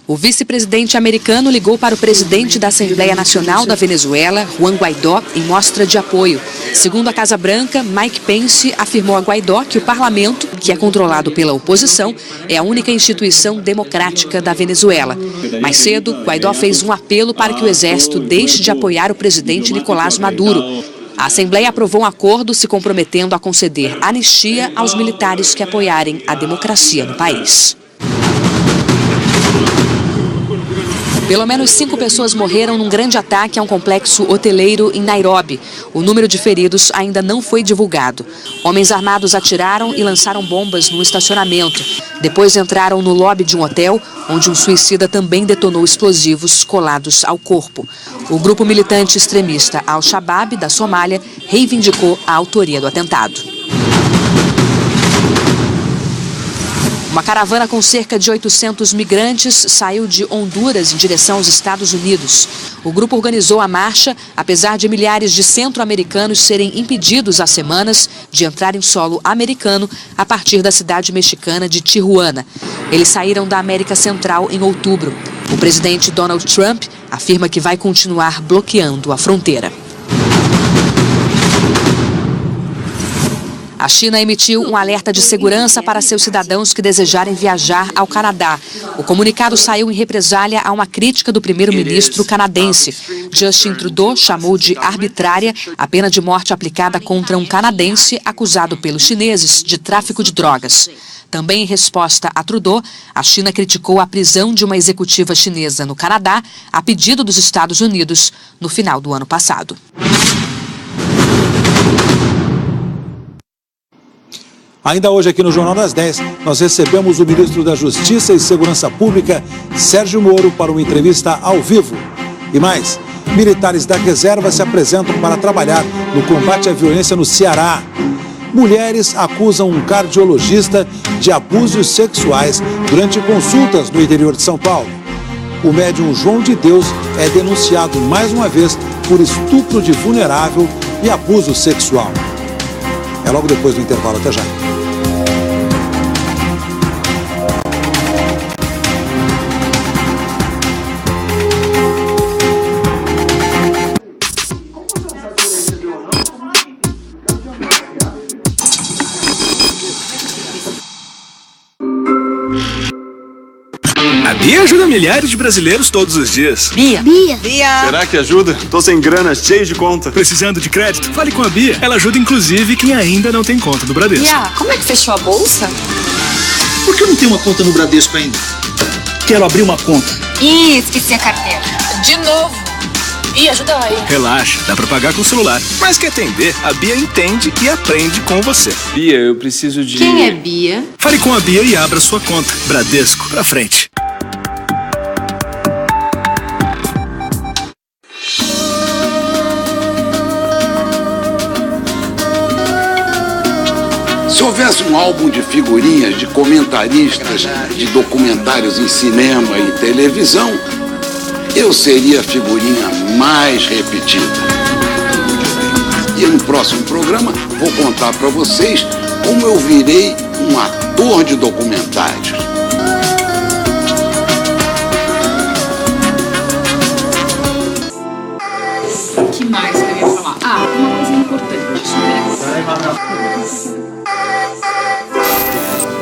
O vice-presidente americano ligou para o presidente da Assembleia Nacional da Venezuela, Juan Guaidó, em mostra de apoio. Segundo a Casa Branca, Mike Pence afirmou a Guaidó que o parlamento, que é controlado pela oposição, é a única instituição democrática da Venezuela. Mais cedo, Guaidó fez um apelo para que o exército deixe de apoiar o presidente Nicolás Maduro. A Assembleia aprovou um acordo se comprometendo a conceder anistia aos militares que apoiarem a democracia no país. Pelo menos 5 pessoas morreram num grande ataque a um complexo hoteleiro em Nairobi. O número de feridos ainda não foi divulgado. Homens armados atiraram e lançaram bombas no estacionamento. Depois entraram no lobby de um hotel, onde um suicida também detonou explosivos colados ao corpo. O grupo militante extremista Al-Shabaab, da Somália, reivindicou a autoria do atentado. Uma caravana com cerca de 800 migrantes saiu de Honduras em direção aos Estados Unidos. O grupo organizou a marcha, apesar de milhares de centro-americanos serem impedidos há semanas de entrar em solo americano a partir da cidade mexicana de Tijuana. Eles saíram da América Central em outubro. O presidente Donald Trump afirma que vai continuar bloqueando a fronteira. A China emitiu um alerta de segurança para seus cidadãos que desejarem viajar ao Canadá. O comunicado saiu em represália a uma crítica do primeiro-ministro canadense. Justin Trudeau chamou de arbitrária a pena de morte aplicada contra um canadense acusado pelos chineses de tráfico de drogas. Também em resposta a Trudeau, a China criticou a prisão de uma executiva chinesa no Canadá, a pedido dos Estados Unidos, no final do ano passado. Ainda hoje aqui no Jornal das 10, nós recebemos o ministro da Justiça e Segurança Pública, Sérgio Moro, para uma entrevista ao vivo. E mais, militares da reserva se apresentam para trabalhar no combate à violência no Ceará. Mulheres acusam um cardiologista de abusos sexuais durante consultas no interior de São Paulo. O médium João de Deus é denunciado mais uma vez por estupro de vulnerável e abuso sexual. É logo depois do intervalo. Até já. A Bia ajuda milhares de brasileiros todos os dias. Bia. Será que ajuda? Tô sem grana, cheio de conta. Precisando de crédito? Fale com a Bia. Ela ajuda inclusive quem ainda não tem conta no Bradesco. Bia, como é que fechou a bolsa? Por que eu não tenho uma conta no Bradesco ainda? Quero abrir uma conta. Ih, esqueci a carteira. De novo. Ih, ajuda aí. Relaxa, dá pra pagar com o celular. Mas quer atender? A Bia entende e aprende com você. Bia, eu preciso de... Quem é Bia? Fale com a Bia e abra sua conta. Bradesco, pra frente. Se houvesse um álbum de figurinhas de comentaristas de documentários em cinema e televisão, eu seria a figurinha mais repetida. E no próximo programa vou contar para vocês como eu virei um ator de documentários. O que mais eu ia falar? Ah, uma coisa importante.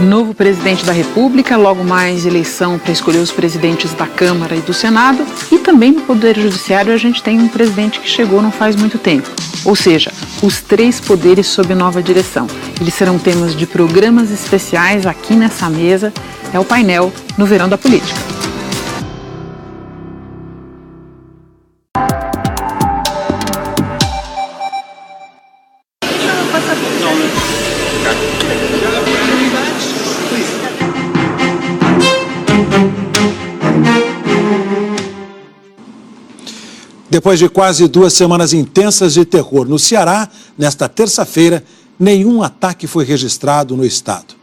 Novo presidente da República, logo mais eleição para escolher os presidentes da Câmara e do Senado. E também no Poder Judiciário a gente tem um presidente que chegou não faz muito tempo. Ou seja, os 3 poderes sob nova direção. Eles serão temas de programas especiais aqui nessa mesa. É o painel no Verão da Política. Depois de quase 2 semanas intensas de terror no Ceará, nesta terça-feira, nenhum ataque foi registrado no estado.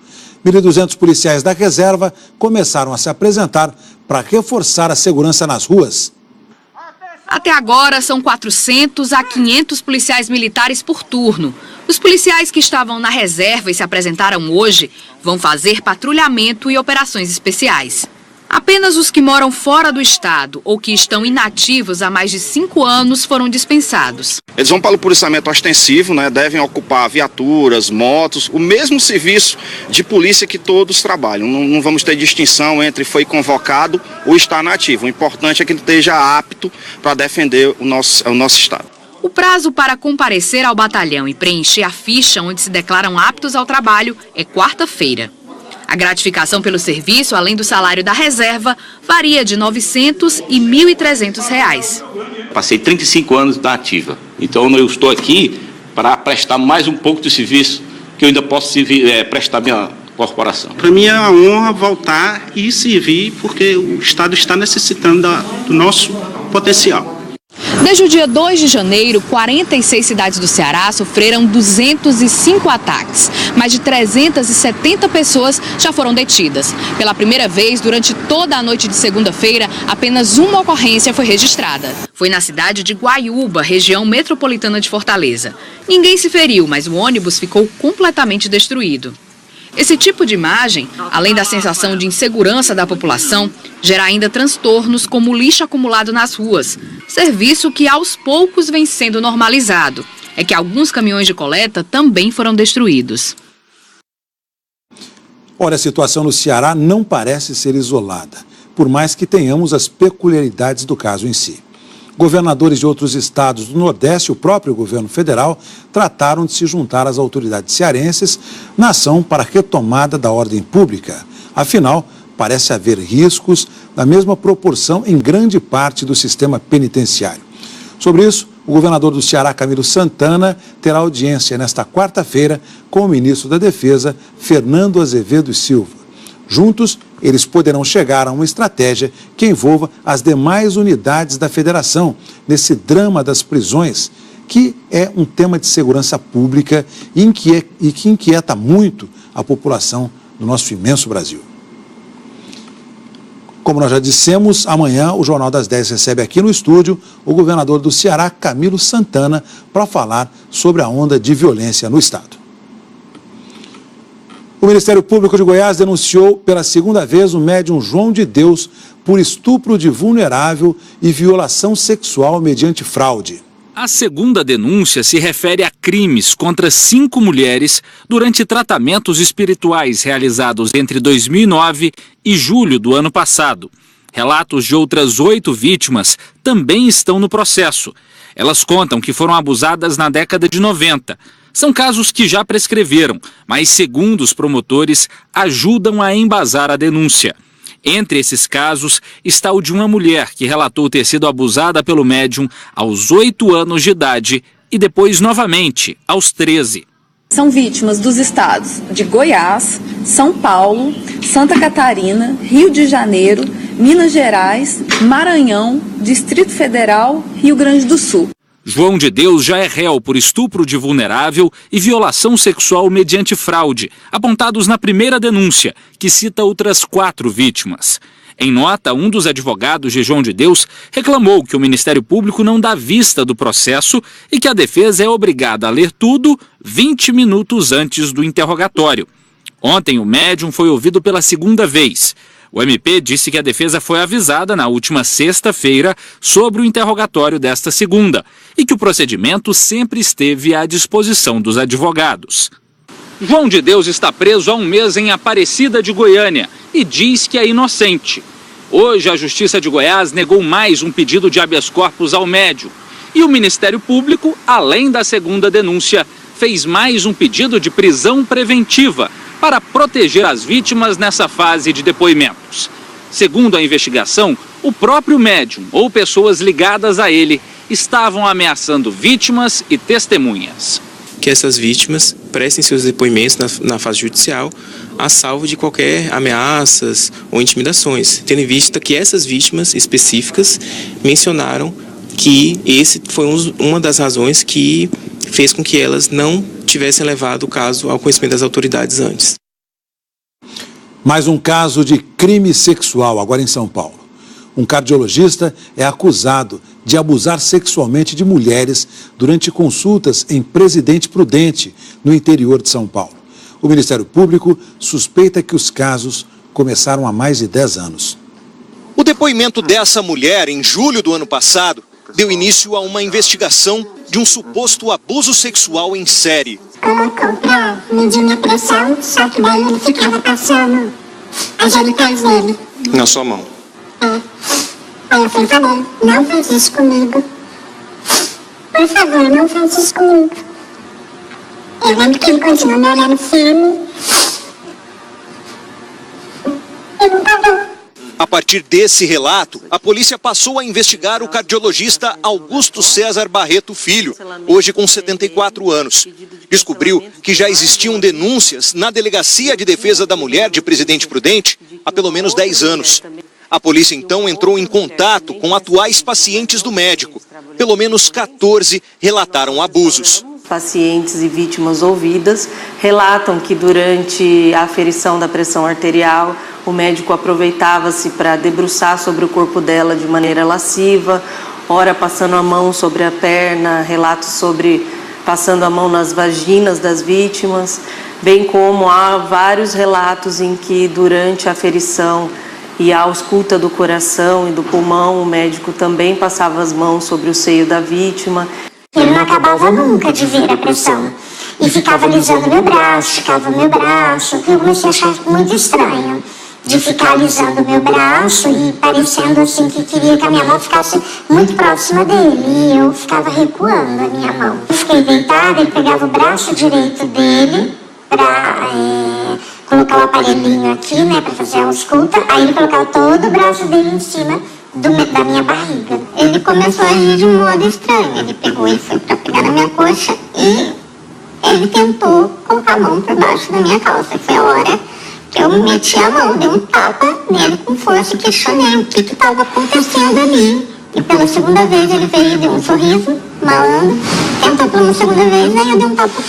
1.200 policiais da reserva começaram a se apresentar para reforçar a segurança nas ruas. Até agora, são 400 a 500 policiais militares por turno. Os policiais que estavam na reserva e se apresentaram hoje vão fazer patrulhamento e operações especiais. Apenas os que moram fora do estado ou que estão inativos há mais de 5 anos foram dispensados. Eles vão para o policiamento ostensivo, né? Devem ocupar viaturas, motos, o mesmo serviço de polícia que todos trabalham. Não vamos ter distinção entre foi convocado ou está nativo. O importante é que ele esteja apto para defender o nosso estado. O prazo para comparecer ao batalhão e preencher a ficha onde se declaram aptos ao trabalho é quarta-feira. A gratificação pelo serviço, além do salário da reserva, varia de R$ 900 e R$ 1.300. Passei 35 anos na ativa, então eu estou aqui para prestar mais um pouco de serviço que eu ainda posso prestar minha corporação. Para mim é uma honra voltar e servir, porque o Estado está necessitando do nosso potencial. Desde o dia 2 de janeiro, 46 cidades do Ceará sofreram 205 ataques. Mais de 370 pessoas já foram detidas. Pela primeira vez, durante toda a noite de segunda-feira, apenas uma ocorrência foi registrada. Foi na cidade de Guaiúba, região metropolitana de Fortaleza. Ninguém se feriu, mas o ônibus ficou completamente destruído. Esse tipo de imagem, além da sensação de insegurança da população, gera ainda transtornos como lixo acumulado nas ruas, serviço que aos poucos vem sendo normalizado. É que alguns caminhões de coleta também foram destruídos. Olha, a situação no Ceará não parece ser isolada, por mais que tenhamos as peculiaridades do caso em si. Governadores de outros estados do Nordeste e o próprio governo federal trataram de se juntar às autoridades cearenses na ação para a retomada da ordem pública. Afinal, parece haver riscos da mesma proporção em grande parte do sistema penitenciário. Sobre isso, o governador do Ceará, Camilo Santana, terá audiência nesta quarta-feira com o ministro da Defesa, Fernando Azevedo Silva. Juntos, eles poderão chegar a uma estratégia que envolva as demais unidades da federação nesse drama das prisões, que é um tema de segurança pública e que inquieta muito a população do nosso imenso Brasil. Como nós já dissemos, amanhã o Jornal das 10 recebe aqui no estúdio o governador do Ceará, Camilo Santana, para falar sobre a onda de violência no estado. O Ministério Público de Goiás denunciou pela segunda vez o médium João de Deus por estupro de vulnerável e violação sexual mediante fraude. A segunda denúncia se refere a crimes contra 5 mulheres durante tratamentos espirituais realizados entre 2009 e julho do ano passado. Relatos de outras 8 vítimas também estão no processo. Elas contam que foram abusadas na década de 90. São casos que já prescreveram, mas, segundo os promotores, ajudam a embasar a denúncia. Entre esses casos está o de uma mulher que relatou ter sido abusada pelo médium aos 8 anos de idade e depois novamente aos 13. São vítimas dos estados de Goiás, São Paulo, Santa Catarina, Rio de Janeiro, Minas Gerais, Maranhão, Distrito Federal, Rio Grande do Sul. João de Deus já é réu por estupro de vulnerável e violação sexual mediante fraude, apontados na primeira denúncia, que cita outras 4 vítimas. Em nota, um dos advogados de João de Deus reclamou que o Ministério Público não dá vista do processo e que a defesa é obrigada a ler tudo 20 minutos antes do interrogatório. Ontem, o médium foi ouvido pela segunda vez. O MP disse que a defesa foi avisada na última sexta-feira sobre o interrogatório desta segunda e que o procedimento sempre esteve à disposição dos advogados. João de Deus está preso há um mês em Aparecida de Goiânia e diz que é inocente. Hoje, a Justiça de Goiás negou mais um pedido de habeas corpus ao médium. E o Ministério Público, além da segunda denúncia, fez mais um pedido de prisão preventiva para proteger as vítimas nessa fase de depoimentos. Segundo a investigação, o próprio médium ou pessoas ligadas a ele estavam ameaçando vítimas e testemunhas. Que essas vítimas prestem seus depoimentos na fase judicial a salvo de qualquer ameaças ou intimidações, tendo em vista que essas vítimas específicas mencionaram que esse foi uma das razões que fez com que elas não tivessem levado o caso ao conhecimento das autoridades antes. Mais um caso de crime sexual, agora em São Paulo. Um cardiologista é acusado de abusar sexualmente de mulheres durante consultas em Presidente Prudente, no interior de São Paulo. O Ministério Público suspeita que os casos começaram há mais de 10 anos. depoimento dessa mulher, em julho do ano passado, deu início a uma investigação de um suposto abuso sexual em série. Colocou pra medir minha pressão, só que daí ele ficava passando as genitais dele. Na sua mão? É. Aí eu falei, não faz isso comigo. Por favor, não faz isso comigo. Eu lembro que ele continuou me olhando firme. E não parou. A partir desse relato, a polícia passou a investigar o cardiologista Augusto César Barreto Filho, hoje com 74 anos. Descobriu que já existiam denúncias na Delegacia de Defesa da Mulher de Presidente Prudente há pelo menos 10 anos. A polícia então entrou em contato com atuais pacientes do médico. Pelo menos 14 relataram abusos. Pacientes e vítimas ouvidas relatam que durante a aferição da pressão arterial, o médico aproveitava-se para debruçar sobre o corpo dela de maneira lasciva, ora passando a mão sobre a perna, relatos sobre passando a mão nas vaginas das vítimas, bem como há vários relatos em que durante a aferição e a ausculta do coração e do pulmão, o médico também passava as mãos sobre o seio da vítima. Ele não acabava nunca de ver a pressão. E ficava alisando meu braço, eu comecei a achar muito estranho. De ficar alisando meu braço e parecendo assim que queria que a minha mão ficasse muito próxima dele. E eu ficava recuando a minha mão. Eu fiquei deitada, ele pegava o braço direito dele para colocar o aparelhinho aqui, né, para fazer a ausculta. Aí ele colocava todo o braço dele em cima da minha barriga. Ele começou a agir de um modo estranho. Ele pegou e foi para pegar na minha coxa e ele tentou colocar a mão por baixo da minha calça. Foi a hora que eu meti a mão, dei um tapa nele com força e questionei o que estava acontecendo ali. E pela segunda vez ele veio e deu um sorriso malandro. Tentou pela segunda vez, aí eu dei um tapa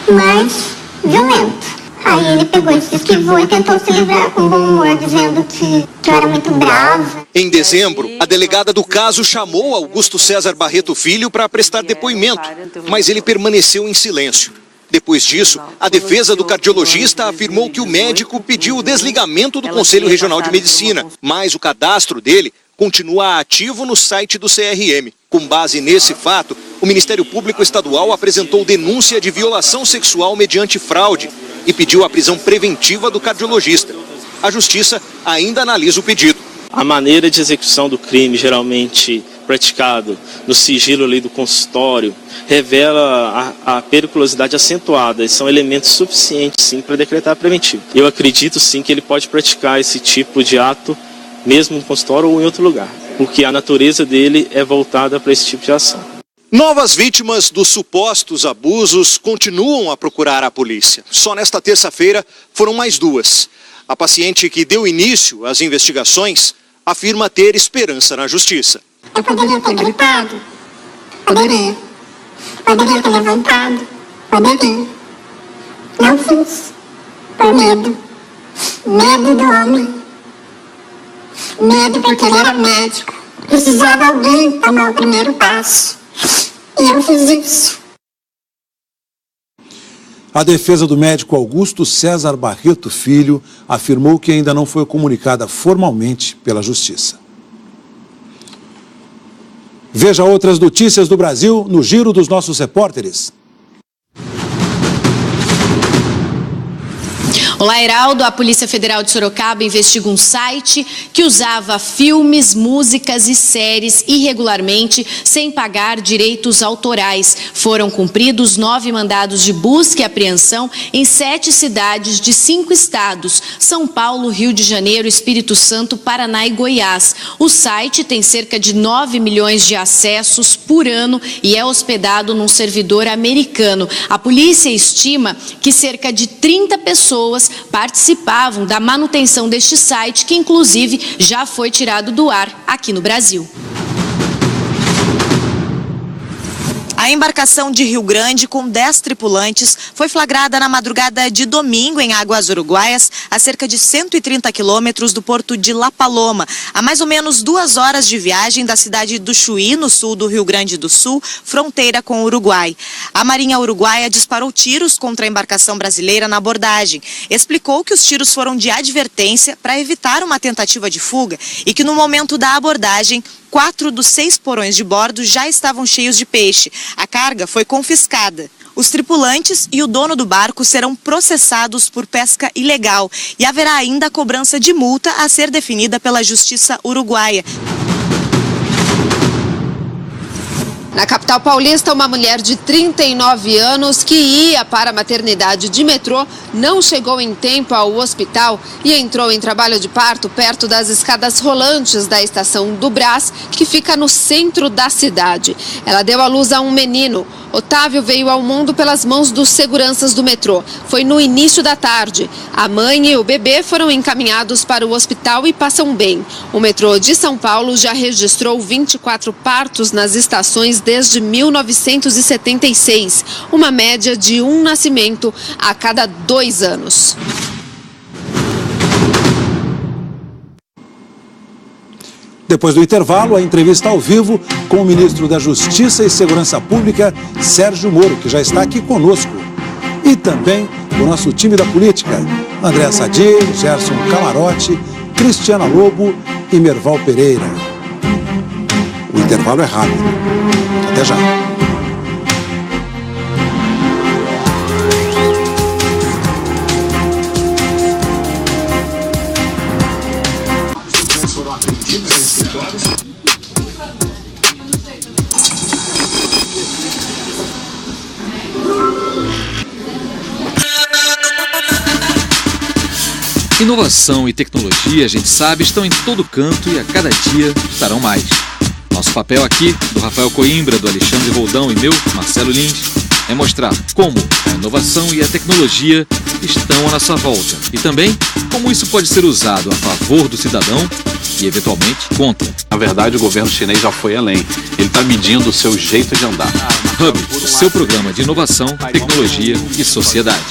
mais violento. Aí ele pegou e se esquivou e tentou se livrar com bom humor, dizendo que eu era muito brava. Em dezembro, a delegada do caso chamou Augusto César Barreto Filho para prestar depoimento, mas ele permaneceu em silêncio. Depois disso, a defesa do cardiologista afirmou que o médico pediu o desligamento do Conselho Regional de Medicina, mas o cadastro dele continua ativo no site do CRM. Com base nesse fato, o Ministério Público Estadual apresentou denúncia de violação sexual mediante fraude e pediu a prisão preventiva do cardiologista. A Justiça ainda analisa o pedido. A maneira de execução do crime, geralmente praticado no sigilo ali do consultório, revela a periculosidade acentuada e são elementos suficientes, sim, para decretar preventivo. Eu acredito, sim, que ele pode praticar esse tipo de ato mesmo no consultório ou em outro lugar, porque a natureza dele é voltada para esse tipo de ação. Novas vítimas dos supostos abusos continuam a procurar a polícia. Só nesta terça-feira foram mais 2. A paciente que deu início às investigações afirma ter esperança na justiça. Eu poderia ter gritado? Poderia. Poderia ter levantado? Poderia. Não fiz. Por medo. Medo do homem. Medo porque ele era médico. Precisava alguém tomar o primeiro passo. E eu fiz isso. A defesa do médico Augusto César Barreto Filho afirmou que ainda não foi comunicada formalmente pela Justiça. Veja outras notícias do Brasil no Giro dos nossos repórteres. Olá, Heraldo. A Polícia Federal de Sorocaba investiga um site que usava filmes, músicas e séries irregularmente, sem pagar direitos autorais. Foram cumpridos 9 mandados de busca e apreensão em 7 cidades de 5 estados: São Paulo, Rio de Janeiro, Espírito Santo, Paraná e Goiás. O site tem cerca de 9 milhões de acessos por ano e é hospedado num servidor americano. A polícia estima que cerca de 30 pessoas participavam da manutenção deste site, que inclusive já foi tirado do ar aqui no Brasil. A embarcação de Rio Grande, com 10 tripulantes, foi flagrada na madrugada de domingo em Águas Uruguaias, a cerca de 130 quilômetros do porto de La Paloma, a mais ou menos 2 horas de viagem da cidade do Chuí, no sul do Rio Grande do Sul, fronteira com o Uruguai. A Marinha Uruguaia disparou tiros contra a embarcação brasileira na abordagem. Explicou que os tiros foram de advertência para evitar uma tentativa de fuga e que no momento da abordagem, 4 dos 6 porões de bordo já estavam cheios de peixe. A carga foi confiscada. Os tripulantes e o dono do barco serão processados por pesca ilegal e haverá ainda a cobrança de multa a ser definida pela Justiça Uruguaia. Na capital paulista, uma mulher de 39 anos que ia para a maternidade de metrô não chegou em tempo ao hospital e entrou em trabalho de parto perto das escadas rolantes da estação do Brás, que fica no centro da cidade. Ela deu à luz a um menino. Otávio veio ao mundo pelas mãos dos seguranças do metrô. Foi no início da tarde. A mãe e o bebê foram encaminhados para o hospital e passam bem. O metrô de São Paulo já registrou 24 partos nas estações desde 1976, uma média de 1 nascimento a cada 2 anos. Depois do intervalo, a entrevista ao vivo com o ministro da Justiça e Segurança Pública, Sérgio Moro, que já está aqui conosco. E também o nosso time da política, André Sadi, Gerson Camarote, Cristiana Lobo e Merval Pereira. O intervalo é rápido. Até já. Inovação e tecnologia, a gente sabe, estão em todo canto e a cada dia estarão mais. Nosso papel aqui, do Rafael Coimbra, do Alexandre Roldão e meu, Marcelo Lins, é mostrar como a inovação e a tecnologia estão à nossa volta e também como isso pode ser usado a favor do cidadão e, eventualmente, contra. Na verdade, o governo chinês já foi além. Ele está medindo o seu jeito de andar. Hub, o seu programa de inovação, tecnologia e sociedade.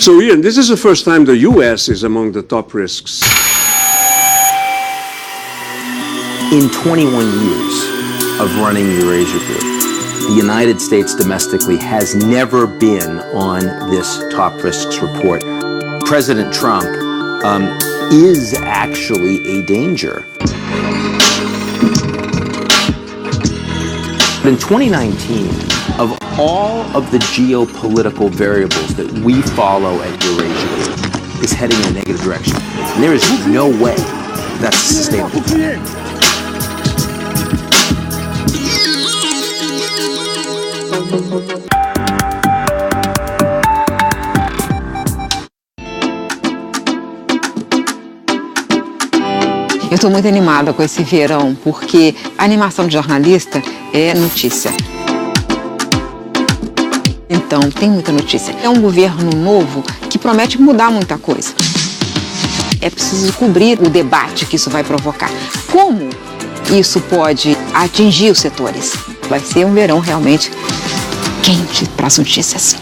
So Ian, this is the first time the US is among the top risks. In 21 years of running Eurasia Group, the United States domestically has never been on this top risks report. President Trump is actually a danger. In 2019, of all of the geopolitical variables that we follow at Eurasia is heading in a negative direction. And there is no way that's sustainable. Eu estou muito animada com esse verão, porque a animação de jornalista é notícia. Então, tem muita notícia. É um governo novo que promete mudar muita coisa. É preciso cobrir o debate que isso vai provocar. Como isso pode atingir os setores? Vai ser um verão realmente quente para as notícias.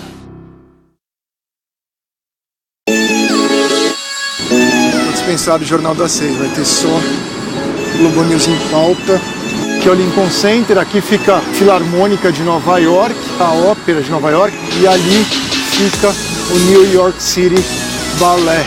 Dispensado o Jornal das 6, vai ter só Globo News em pauta. Aqui é o Lincoln Center, aqui fica a Filarmônica de Nova York, a Ópera de Nova York, e ali fica o New York City Ballet.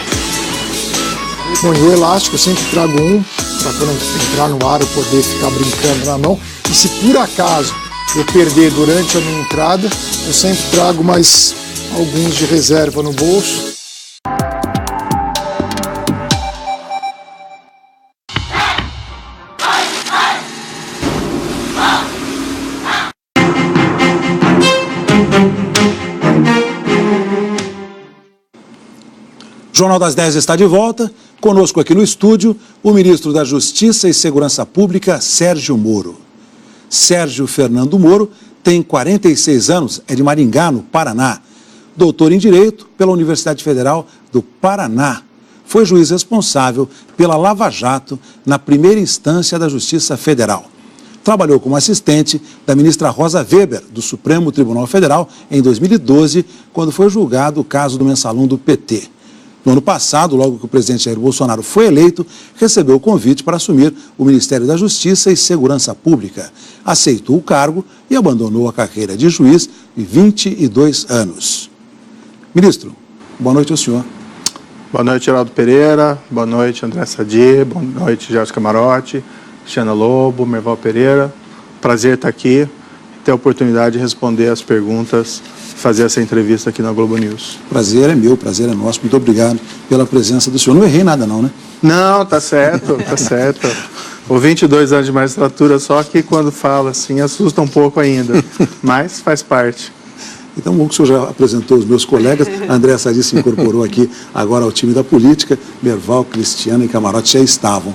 Bom, e o elástico eu sempre trago um, para quando entrar no ar eu poder ficar brincando na mão. E se por acaso eu perder durante a minha entrada, eu sempre trago mais alguns de reserva no bolso. O Jornal das 10 está de volta. Conosco aqui no estúdio, o ministro da Justiça e Segurança Pública, Sérgio Moro. Sérgio Fernando Moro tem 46 anos, é de Maringá, no Paraná. Doutor em Direito pela Universidade Federal do Paraná. Foi juiz responsável pela Lava Jato na primeira instância da Justiça Federal. Trabalhou como assistente da ministra Rosa Weber, do Supremo Tribunal Federal, em 2012, quando foi julgado o caso do mensalão do PT. No ano passado, logo que o presidente Jair Bolsonaro foi eleito, recebeu o convite para assumir o Ministério da Justiça e Segurança Pública. Aceitou o cargo e abandonou a carreira de juiz de 22 anos. Ministro, boa noite ao senhor. Boa noite, Geraldo Pereira. Boa noite, André Sadi. Boa noite, Jorge Camarote, Cristiana Lobo, Merval Pereira. Prazer estar aqui, ter a oportunidade de responder as perguntas, fazer essa entrevista aqui na Globo News. Prazer é meu, prazer é nosso. Muito obrigado pela presença do senhor. Não errei nada não, né? Não, tá certo, tá certo. O 22 anos de magistratura, só que quando fala assim, assusta um pouco ainda, mas faz parte. Então, bom que o senhor já apresentou os meus colegas. André Sadi se incorporou aqui agora ao time da política. Merval, Cristiana e Camarote já estavam.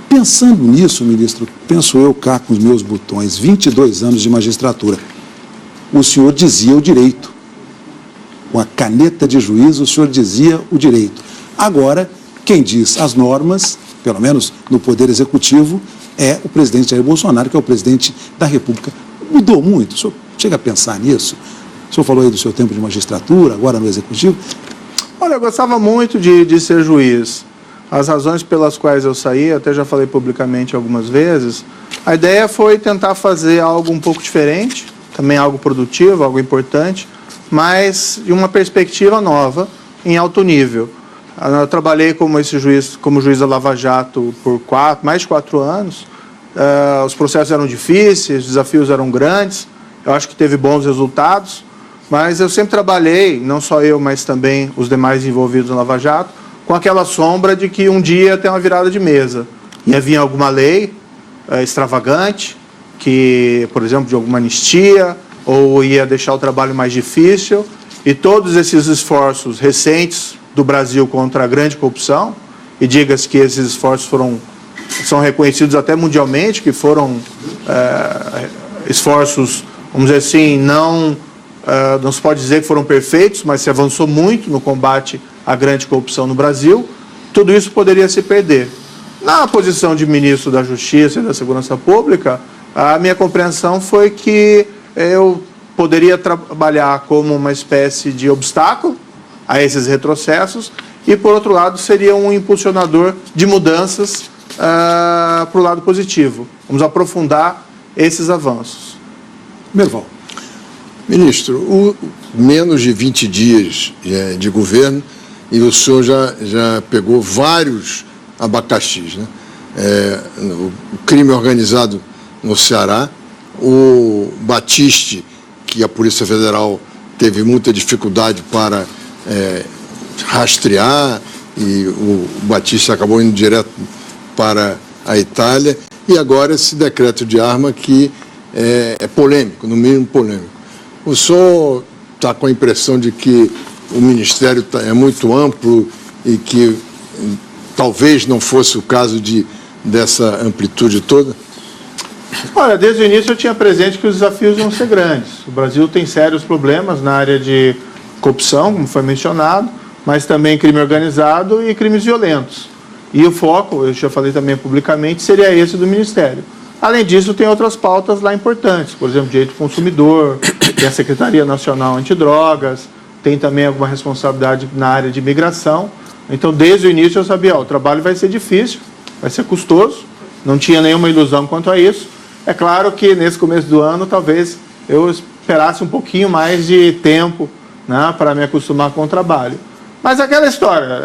Pensando nisso, ministro, penso eu cá com os meus botões, 22 anos de magistratura. O senhor dizia o direito. Com a caneta de juiz, o senhor dizia o direito. Agora, quem diz as normas, pelo menos no Poder Executivo, é o presidente Jair Bolsonaro, que é o presidente da República. Mudou muito? O senhor chega a pensar nisso? O senhor falou aí do seu tempo de magistratura, agora no Executivo. Olha, eu gostava muito de ser juiz. As razões pelas quais eu saí, até já falei publicamente algumas vezes, a ideia foi tentar fazer algo um pouco diferente, também algo produtivo, algo importante, mas de uma perspectiva nova, em alto nível. Eu trabalhei como juiz da Lava Jato por mais de 4 anos. Os processos eram difíceis, os desafios eram grandes, eu acho que teve bons resultados, mas eu sempre trabalhei, não só eu, mas também os demais envolvidos na Lava Jato, com aquela sombra de que um dia tem uma virada de mesa. Ia vir alguma lei extravagante, que, por exemplo, de alguma anistia, ou ia deixar o trabalho mais difícil, e todos esses esforços recentes do Brasil contra a grande corrupção, e diga-se que esses esforços são reconhecidos até mundialmente, que foram esforços, vamos dizer assim, não se pode dizer que foram perfeitos, mas se avançou muito no combate à grande corrupção no Brasil, tudo isso poderia se perder. Na posição de ministro da Justiça e da Segurança Pública, a minha compreensão foi que eu poderia trabalhar como uma espécie de obstáculo a esses retrocessos e, por outro lado, seria um impulsionador de mudanças para o lado positivo. Vamos aprofundar esses avanços. Merval. Ministro, menos de 20 dias de governo e o senhor já pegou vários abacaxis, né? O crime organizado no Ceará, o Batiste, que a Polícia Federal teve muita dificuldade para rastrear, e o Batiste acabou indo direto para a Itália, e agora esse decreto de arma que é polêmico, no mínimo polêmico. O senhor está com a impressão de que o Ministério é muito amplo e que talvez não fosse o caso dessa amplitude toda? Olha, desde o início eu tinha presente que os desafios iam ser grandes. O Brasil tem sérios problemas na área de corrupção, como foi mencionado, mas também crime organizado e crimes violentos. E o foco, eu já falei também publicamente, seria esse do Ministério. Além disso, tem outras pautas lá importantes, por exemplo, direito do consumidor, tem a Secretaria Nacional Antidrogas, tem também alguma responsabilidade na área de imigração. Então, desde o início eu sabia, o trabalho vai ser difícil, vai ser custoso, não tinha nenhuma ilusão quanto a isso. É claro que nesse começo do ano, talvez eu esperasse um pouquinho mais de tempo, né, para me acostumar com o trabalho. Mas aquela história,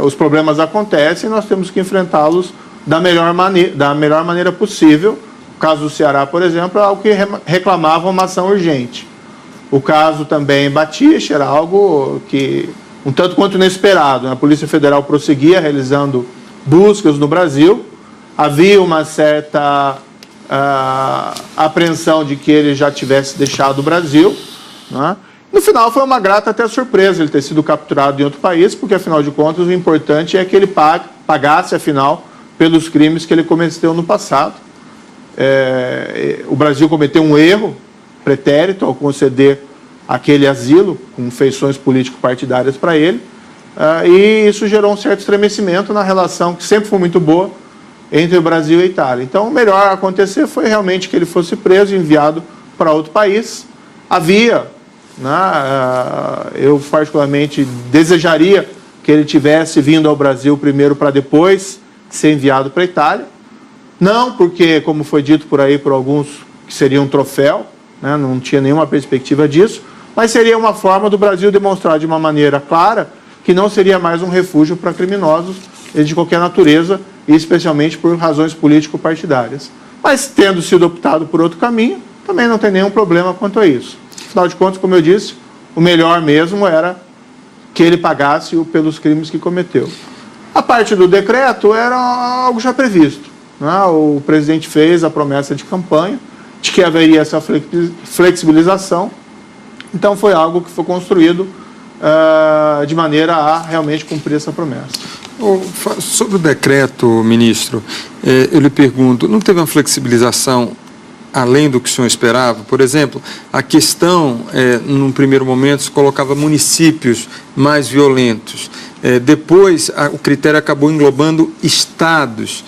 os problemas acontecem e nós temos que enfrentá-los da melhor maneira possível. O caso do Ceará, por exemplo, é algo que reclamava uma ação urgente. O caso também Batiste era algo que, um tanto quanto inesperado, né? A Polícia Federal prosseguia realizando buscas no Brasil, havia uma certa apreensão de que ele já tivesse deixado o Brasil, né? No final foi uma grata até surpresa ele ter sido capturado em outro país, porque afinal de contas o importante é que ele pagasse, afinal, pelos crimes que ele cometeu no passado. O Brasil cometeu um erro pretérito ao conceder aquele asilo com feições político-partidárias para ele, e isso gerou um certo estremecimento na relação que sempre foi muito boa entre o Brasil e a Itália. Então, o melhor a acontecer foi realmente que ele fosse preso e enviado para outro país. Havia, eu particularmente desejaria que ele tivesse vindo ao Brasil primeiro para depois ser enviado para a Itália. Não porque, como foi dito por aí por alguns, que seria um troféu, não tinha nenhuma perspectiva disso, mas seria uma forma do Brasil demonstrar de uma maneira clara que não seria mais um refúgio para criminosos de qualquer natureza, e especialmente por razões político-partidárias. Mas, tendo sido optado por outro caminho, também não tem nenhum problema quanto a isso. Afinal de contas, como eu disse, o melhor mesmo era que ele pagasse pelos crimes que cometeu. A parte do decreto era algo já previsto. O presidente fez a promessa de campanha de que haveria essa flexibilização. Então, foi algo que foi construído de maneira a realmente cumprir essa promessa. Sobre o decreto, ministro, eu lhe pergunto, não teve uma flexibilização além do que o senhor esperava? Por exemplo, a questão, num primeiro momento, se colocava municípios mais violentos. Depois, o critério acabou englobando estados.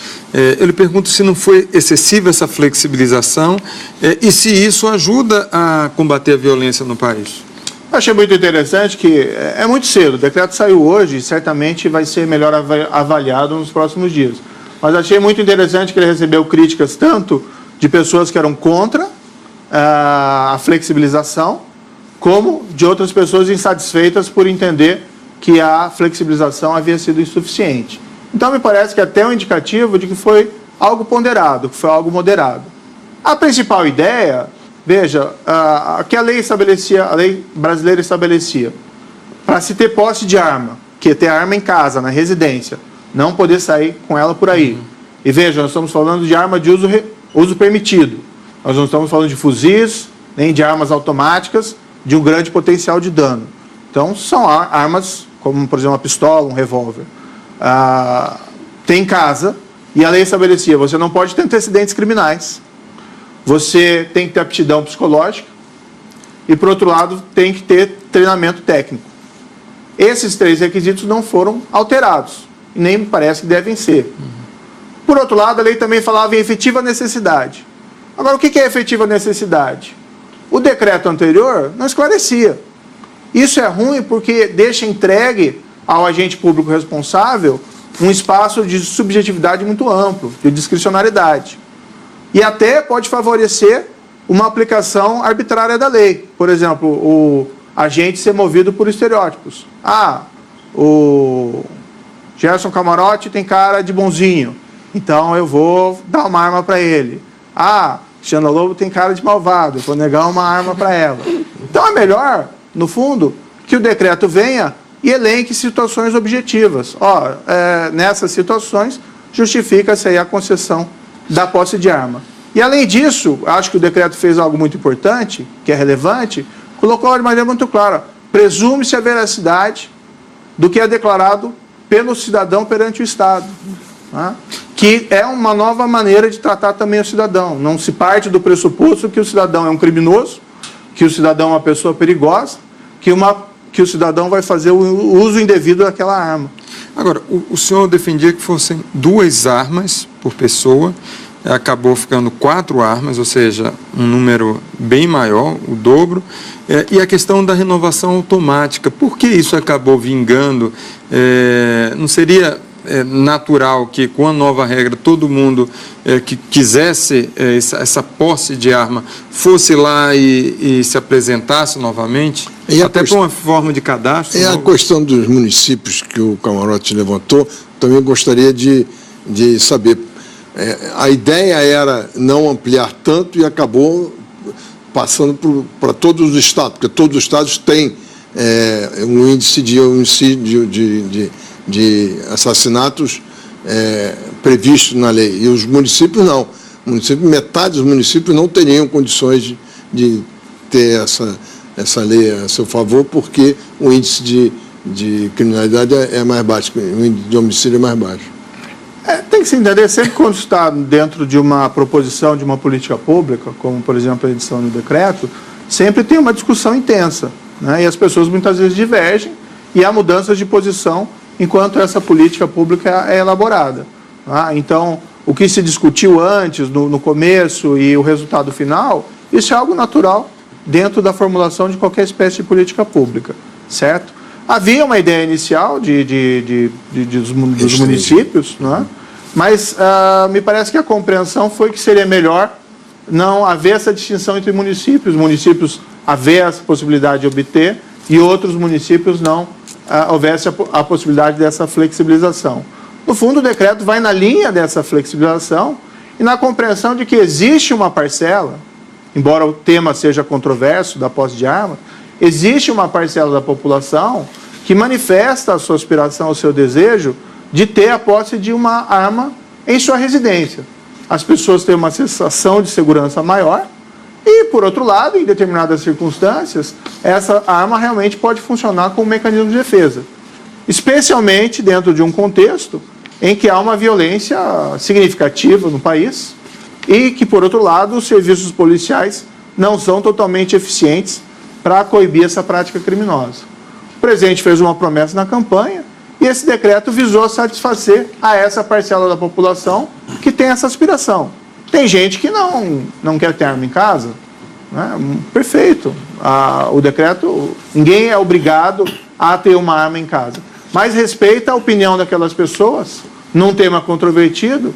Eu lhe pergunto se não foi excessiva essa flexibilização e se isso ajuda a combater a violência no país. Achei muito interessante que é muito cedo, o decreto saiu hoje e certamente vai ser melhor avaliado nos próximos dias. Mas achei muito interessante que ele recebeu críticas tanto de pessoas que eram contra a flexibilização, como de outras pessoas insatisfeitas por entender que a flexibilização havia sido insuficiente. Então, me parece que até um indicativo de que foi algo ponderado, que foi algo moderado. A principal ideia, veja, que a lei brasileira estabelecia, para se ter posse de arma, que é ter arma em casa, na residência, não poder sair com ela por aí. E veja, nós estamos falando de arma de uso permitido. Nós não estamos falando de fuzis, nem de armas automáticas, de um grande potencial de dano. Então, são armas, como, por exemplo, uma pistola, um revólver. Tem em casa, e a lei estabelecia, você não pode ter antecedentes criminais. Você tem que ter aptidão psicológica e, por outro lado, tem que ter treinamento técnico. Esses 3 requisitos não foram alterados, nem me parece que devem ser. Por outro lado, a lei também falava em efetiva necessidade. Agora, o que é efetiva necessidade? O decreto anterior não esclarecia. Isso é ruim porque deixa entregue ao agente público responsável um espaço de subjetividade muito amplo, de discricionariedade. E até pode favorecer uma aplicação arbitrária da lei. Por exemplo, o agente ser movido por estereótipos. O Gerson Camarote tem cara de bonzinho, então eu vou dar uma arma para ele. Xana Lobo tem cara de malvado, eu vou negar uma arma para ela. Então é melhor, no fundo, que o decreto venha e elenque situações objetivas. Nessas situações, justifica-se aí a concessão da posse de arma. E, além disso, acho que o decreto fez algo muito importante, que é relevante, colocou de maneira muito clara, presume-se a veracidade do que é declarado pelo cidadão perante o Estado. Que é uma nova maneira de tratar também o cidadão. Não se parte do pressuposto que o cidadão é um criminoso, que o cidadão é uma pessoa perigosa, que o cidadão vai fazer o uso indevido daquela arma. Agora, o senhor defendia que fossem 2 armas por pessoa, acabou ficando 4 armas, ou seja, um número bem maior, o dobro, e a questão da renovação automática. Por que isso acabou vingando? Não seria natural que, com a nova regra, todo mundo que quisesse essa posse de arma fosse lá e se apresentasse novamente? Até por uma forma de cadastro? A questão dos municípios que o Camarote levantou, também gostaria de saber. A ideia era não ampliar tanto e acabou passando para todos os estados, porque todos os estados têm um índice de assassinatos previsto na lei. E os municípios não. Metade dos municípios não teriam condições de ter essa lei a seu favor, porque o índice de criminalidade é mais baixo, o índice de homicídio é mais baixo. Tem que se entender, sempre quando está dentro de uma proposição de uma política pública, como, por exemplo, a edição do decreto, sempre tem uma discussão intensa, né? E as pessoas muitas vezes divergem e há mudanças de posição enquanto essa política pública é elaborada. Tá? Então, o que se discutiu antes, no começo, e o resultado final, isso é algo natural dentro da formulação de qualquer espécie de política pública, certo? Havia uma ideia inicial dos municípios, né? Mas me parece que a compreensão foi que seria melhor não haver essa distinção entre municípios haver essa possibilidade de obter e outros municípios não houvesse a possibilidade dessa flexibilização. No fundo, o decreto vai na linha dessa flexibilização e na compreensão de que existe uma parcela, embora o tema seja controverso da posse de arma, existe uma parcela da população que manifesta a sua aspiração, o seu desejo de ter a posse de uma arma em sua residência. As pessoas têm uma sensação de segurança maior e, por outro lado, em determinadas circunstâncias, essa arma realmente pode funcionar como um mecanismo de defesa, especialmente dentro de um contexto em que há uma violência significativa no país e que, por outro lado, os serviços policiais não são totalmente eficientes para coibir essa prática criminosa. O presidente fez uma promessa na campanha e esse decreto visou satisfazer a essa parcela da população que tem essa aspiração. Tem gente que não quer ter arma em casa, né? Perfeito. O decreto, ninguém é obrigado a ter uma arma em casa, mas respeita a opinião daquelas pessoas, num tema controvertido,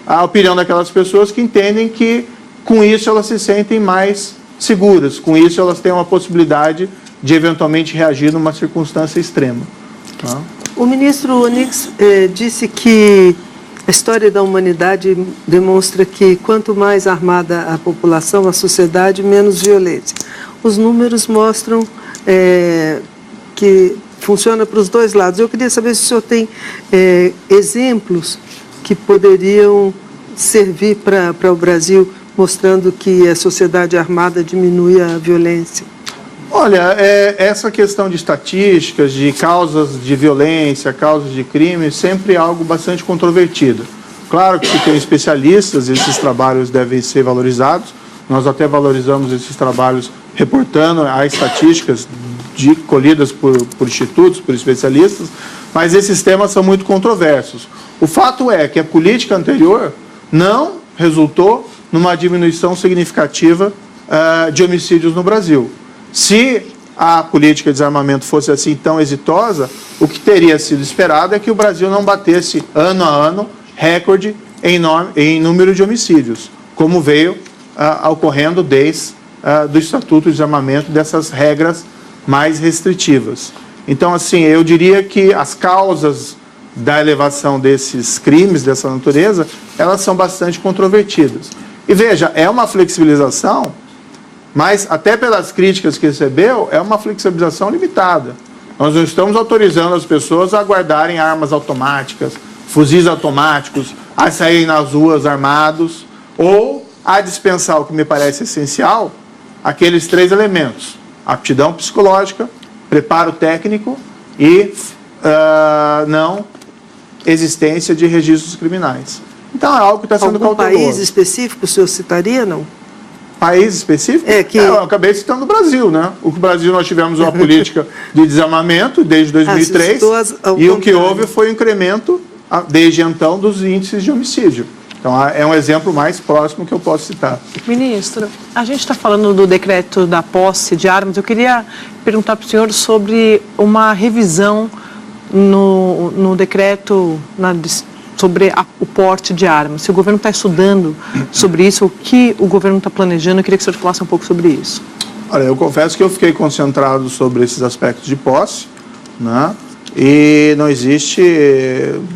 a opinião daquelas pessoas que entendem que com isso elas se sentem mais seguras, com isso elas têm uma possibilidade de eventualmente reagir numa circunstância extrema. Tá? O ministro Onyx disse que a história da humanidade demonstra que quanto mais armada a população, a sociedade, menos violência. Os números mostram que funciona para os dois lados. Eu queria saber se o senhor tem exemplos que poderiam servir para o Brasil, mostrando que a sociedade armada diminui a violência. Olha, essa questão de estatísticas, de causas de violência, causas de crime, sempre é algo bastante controvertido. Claro que se tem especialistas, esses trabalhos devem ser valorizados. Nós até valorizamos esses trabalhos reportando as estatísticas colhidas por institutos, por especialistas, mas esses temas são muito controversos. O fato é que a política anterior não resultou numa diminuição significativa de homicídios no Brasil. Se a política de desarmamento fosse assim tão exitosa, o que teria sido esperado é que o Brasil não batesse ano a ano recorde em número de homicídios, como veio ocorrendo desde do Estatuto de Desarmamento, dessas regras mais restritivas. Então, assim, eu diria que as causas da elevação desses crimes dessa natureza, elas são bastante controvertidas. E veja, é uma flexibilização, mas até pelas críticas que recebeu, é uma flexibilização limitada. Nós não estamos autorizando as pessoas a guardarem armas automáticas, fuzis automáticos, a saírem nas ruas armados, ou a dispensar, o que me parece essencial, aqueles 3 elementos: aptidão psicológica, preparo técnico e não existência de registros criminais. Então é algo que está sendo cauteloso. Algum país específico o senhor citaria, não? País específico? Eu acabei citando o Brasil, né? O Brasil, nós tivemos uma política de desarmamento desde 2003 e o que houve foi o incremento, desde então, dos índices de homicídio. Então, é um exemplo mais próximo que eu posso citar. Ministro, a gente está falando do decreto da posse de armas. Eu queria perguntar para o senhor sobre uma revisão no decreto sobre o porte de armas. Se o governo está estudando sobre isso, o que o governo está planejando, eu queria que o senhor falasse um pouco sobre isso. Olha, eu confesso que eu fiquei concentrado sobre esses aspectos de posse, né? E não existe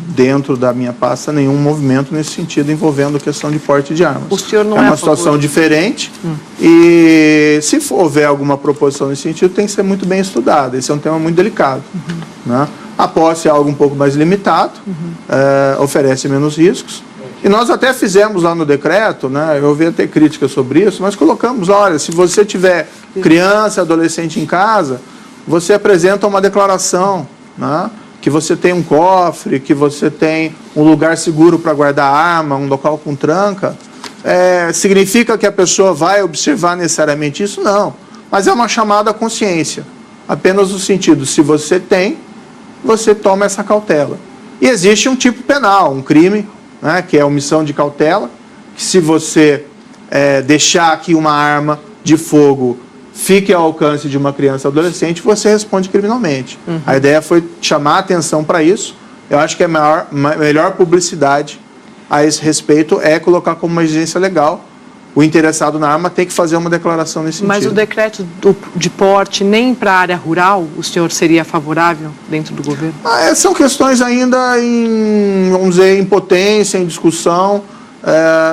dentro da minha pasta nenhum movimento nesse sentido envolvendo a questão de porte de armas. O senhor não é uma situação diferente e se houver alguma proposição nesse sentido tem que ser muito bem estudada. Esse é um tema muito delicado. Né? A posse é algo um pouco mais limitado, oferece menos riscos. E nós até fizemos lá no decreto, né, eu ouvi até críticas sobre isso, mas colocamos, olha, se você tiver criança, adolescente em casa, você apresenta uma declaração, né? Que você tem um cofre, que você tem um lugar seguro para guardar arma, um local com tranca. Significa que a pessoa vai observar necessariamente isso? Não. Mas é uma chamada à consciência. Apenas no sentido, se você tem, você toma essa cautela. E existe um tipo penal, um crime, né, que é a omissão de cautela, que se você deixar que uma arma de fogo fique ao alcance de uma criança ou adolescente, você responde criminalmente. A ideia foi chamar a atenção para isso. Eu acho que a melhor publicidade a esse respeito é colocar como uma exigência legal. O interessado na arma tem que fazer uma declaração nesse sentido. Mas o decreto de porte, nem para a área rural, o senhor seria favorável dentro do governo? São questões ainda em, vamos dizer, em potência, em discussão.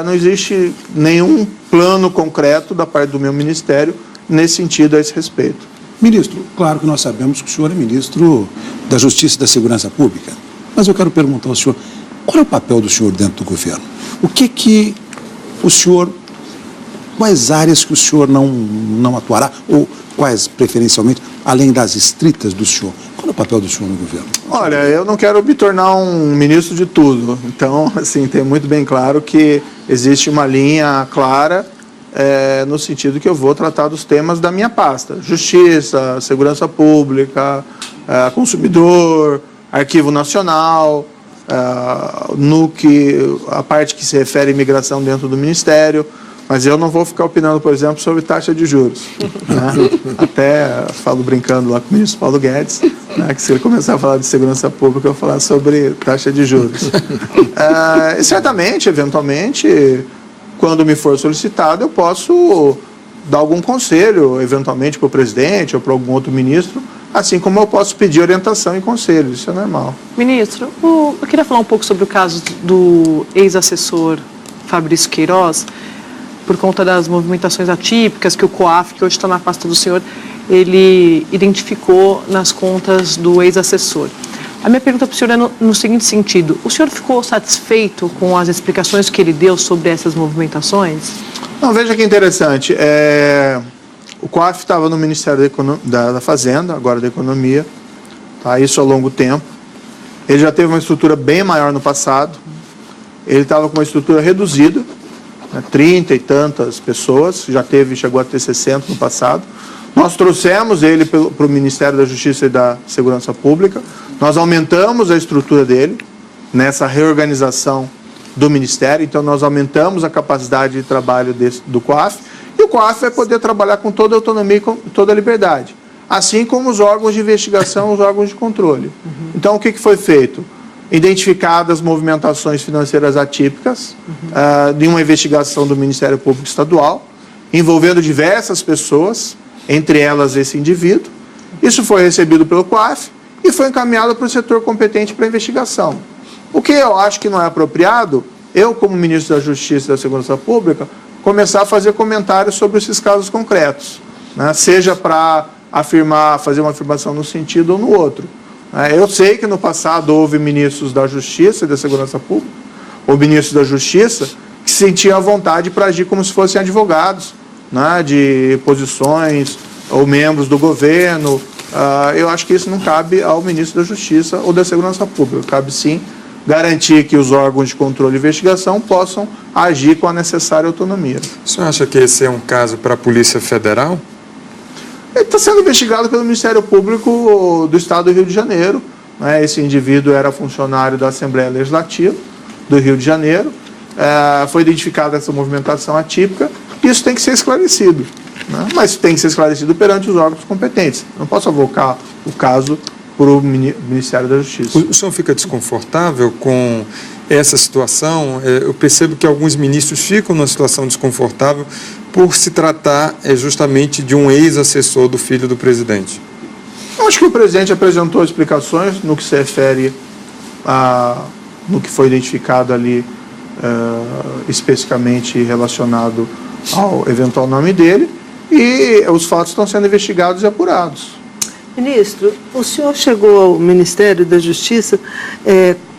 Não existe nenhum plano concreto da parte do meu ministério nesse sentido, a esse respeito. Ministro, claro que nós sabemos que o senhor é ministro da Justiça e da Segurança Pública, mas eu quero perguntar ao senhor, qual é o papel do senhor dentro do governo? O que o senhor, quais áreas que o senhor não atuará, ou quais, preferencialmente, além das estritas do senhor? Qual é o papel do senhor no governo? Olha, eu não quero me tornar um ministro de tudo, então, assim, tem muito bem claro que existe uma linha clara no sentido que eu vou tratar dos temas da minha pasta. Justiça, segurança pública, consumidor, arquivo nacional, a parte que se refere à imigração dentro do Ministério, mas eu não vou ficar opinando, por exemplo, sobre taxa de juros. Né? Até falo brincando lá com o ministro Paulo Guedes, né, que se ele começar a falar de segurança pública, eu vou falar sobre taxa de juros. E certamente, eventualmente, quando me for solicitado, eu posso dar algum conselho, eventualmente para o presidente ou para algum outro ministro, assim como eu posso pedir orientação e conselho, isso é normal. Ministro, eu queria falar um pouco sobre o caso do ex-assessor Fabrício Queiroz, por conta das movimentações atípicas que o COAF, que hoje está na pasta do senhor, ele identificou nas contas do ex-assessor. A minha pergunta para o senhor é no seguinte sentido: o senhor ficou satisfeito com as explicações que ele deu sobre essas movimentações? Não, veja que interessante. O COAF estava no Ministério da Fazenda, agora da Economia, tá? Isso há longo tempo. Ele já teve uma estrutura bem maior no passado. Ele estava com uma estrutura reduzida, 30 e tantas pessoas, chegou a ter 60 no passado. Nós trouxemos ele para o Ministério da Justiça e da Segurança Pública. Nós aumentamos a estrutura dele nessa reorganização do Ministério, então nós aumentamos a capacidade de trabalho do COAF, e o COAF vai poder trabalhar com toda a autonomia e com toda a liberdade, assim como os órgãos de investigação, os órgãos de controle. Então, o que foi feito? Identificadas movimentações financeiras atípicas de uma investigação do Ministério Público Estadual, envolvendo diversas pessoas, entre elas esse indivíduo. Isso foi recebido pelo COAF e foi encaminhado para o setor competente para a investigação. O que eu acho que não é apropriado, eu, como ministro da Justiça e da Segurança Pública, começar a fazer comentários sobre esses casos concretos, né? Seja para fazer uma afirmação num sentido ou no outro. Eu sei que no passado houve ministros da Justiça e da Segurança Pública, ou ministros da Justiça, que sentiam a vontade para agir como se fossem advogados, né, de posições ou membros do governo. Eu acho que isso não cabe ao ministro da Justiça ou da Segurança Pública. Cabe sim garantir que os órgãos de controle e investigação possam agir com a necessária autonomia. O senhor acha que esse é um caso para a Polícia Federal? Ele está sendo investigado pelo Ministério Público do Estado do Rio de Janeiro. Né? Esse indivíduo era funcionário da Assembleia Legislativa do Rio de Janeiro. Foi identificada essa movimentação atípica. Isso tem que ser esclarecido, né? Mas tem que ser esclarecido perante os órgãos competentes. Não posso avocar o caso para o Ministério da Justiça. O senhor fica desconfortável com essa situação? Eu percebo que alguns ministros ficam numa situação desconfortável por se tratar justamente de um ex-assessor do filho do presidente. Eu acho que o presidente apresentou explicações no que se refere no que foi identificado ali, especificamente relacionado ao eventual nome dele, e os fatos estão sendo investigados e apurados. Ministro, o senhor chegou ao Ministério da Justiça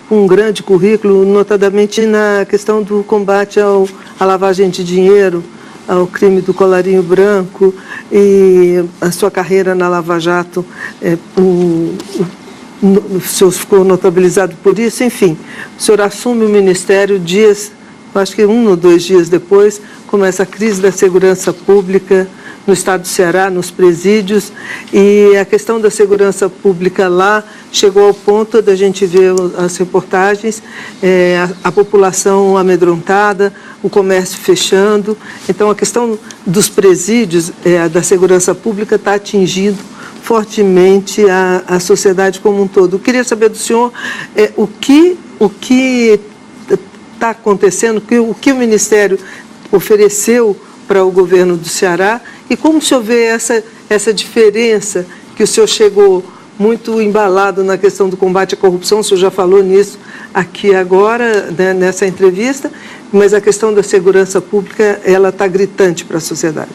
com um grande currículo, notadamente na questão do combate à lavagem de dinheiro, ao crime do colarinho branco e a sua carreira na Lava Jato, o senhor ficou notabilizado por isso, enfim. O senhor assume o ministério dias, acho que 1 ou 2 dias depois, começa a crise da segurança pública no estado do Ceará, nos presídios, e a questão da segurança pública lá chegou ao ponto da gente ver as reportagens, a população amedrontada, o comércio fechando. Então, a questão dos presídios, da segurança pública, está atingindo fortemente a sociedade como um todo. Eu queria saber do senhor o que está acontecendo, o que o Ministério ofereceu para o governo do Ceará e como o senhor vê essa diferença, que o senhor chegou muito embalado na questão do combate à corrupção, o senhor já falou nisso aqui agora, né, nessa entrevista, mas a questão da segurança pública, ela está gritante para a sociedade.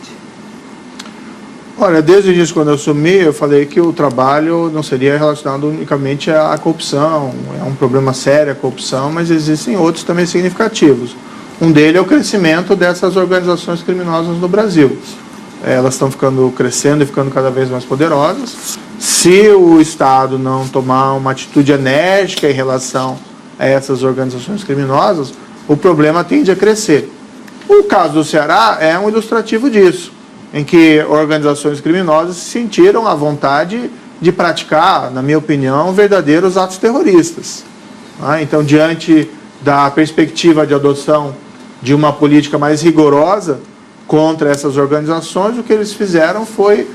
Olha, desde o início, quando eu assumi, eu falei que o trabalho não seria relacionado unicamente à corrupção. É um problema sério a corrupção, mas existem outros também significativos. Um deles é o crescimento dessas organizações criminosas no Brasil. Elas estão crescendo e ficando cada vez mais poderosas. Se o Estado não tomar uma atitude enérgica em relação a essas organizações criminosas, o problema tende a crescer. O caso do Ceará é um ilustrativo disso, em que organizações criminosas se sentiram à vontade de praticar, na minha opinião, verdadeiros atos terroristas. Então, diante da perspectiva de adoção de uma política mais rigorosa contra essas organizações, o que eles fizeram foi,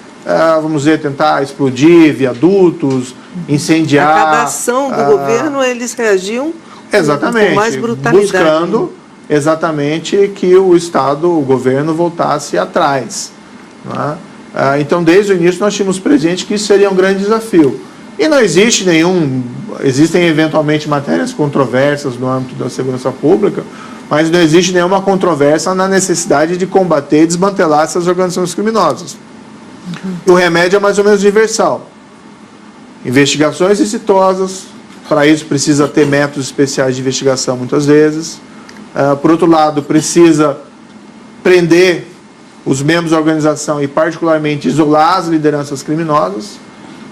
vamos dizer, tentar explodir viadutos, incendiar... A cada ação do governo, eles reagiam exatamente, com mais brutalidade. Buscando exatamente que o Estado, o governo, voltasse atrás. Então, desde o início, nós tínhamos presente que isso seria um grande desafio. E não existe existem eventualmente matérias controversas no âmbito da segurança pública, mas não existe nenhuma controvérsia na necessidade de combater e desmantelar essas organizações criminosas. O remédio é mais ou menos universal. Investigações exitosas, para isso precisa ter métodos especiais de investigação muitas vezes. Por outro lado, precisa prender os membros da organização e, particularmente, isolar as lideranças criminosas.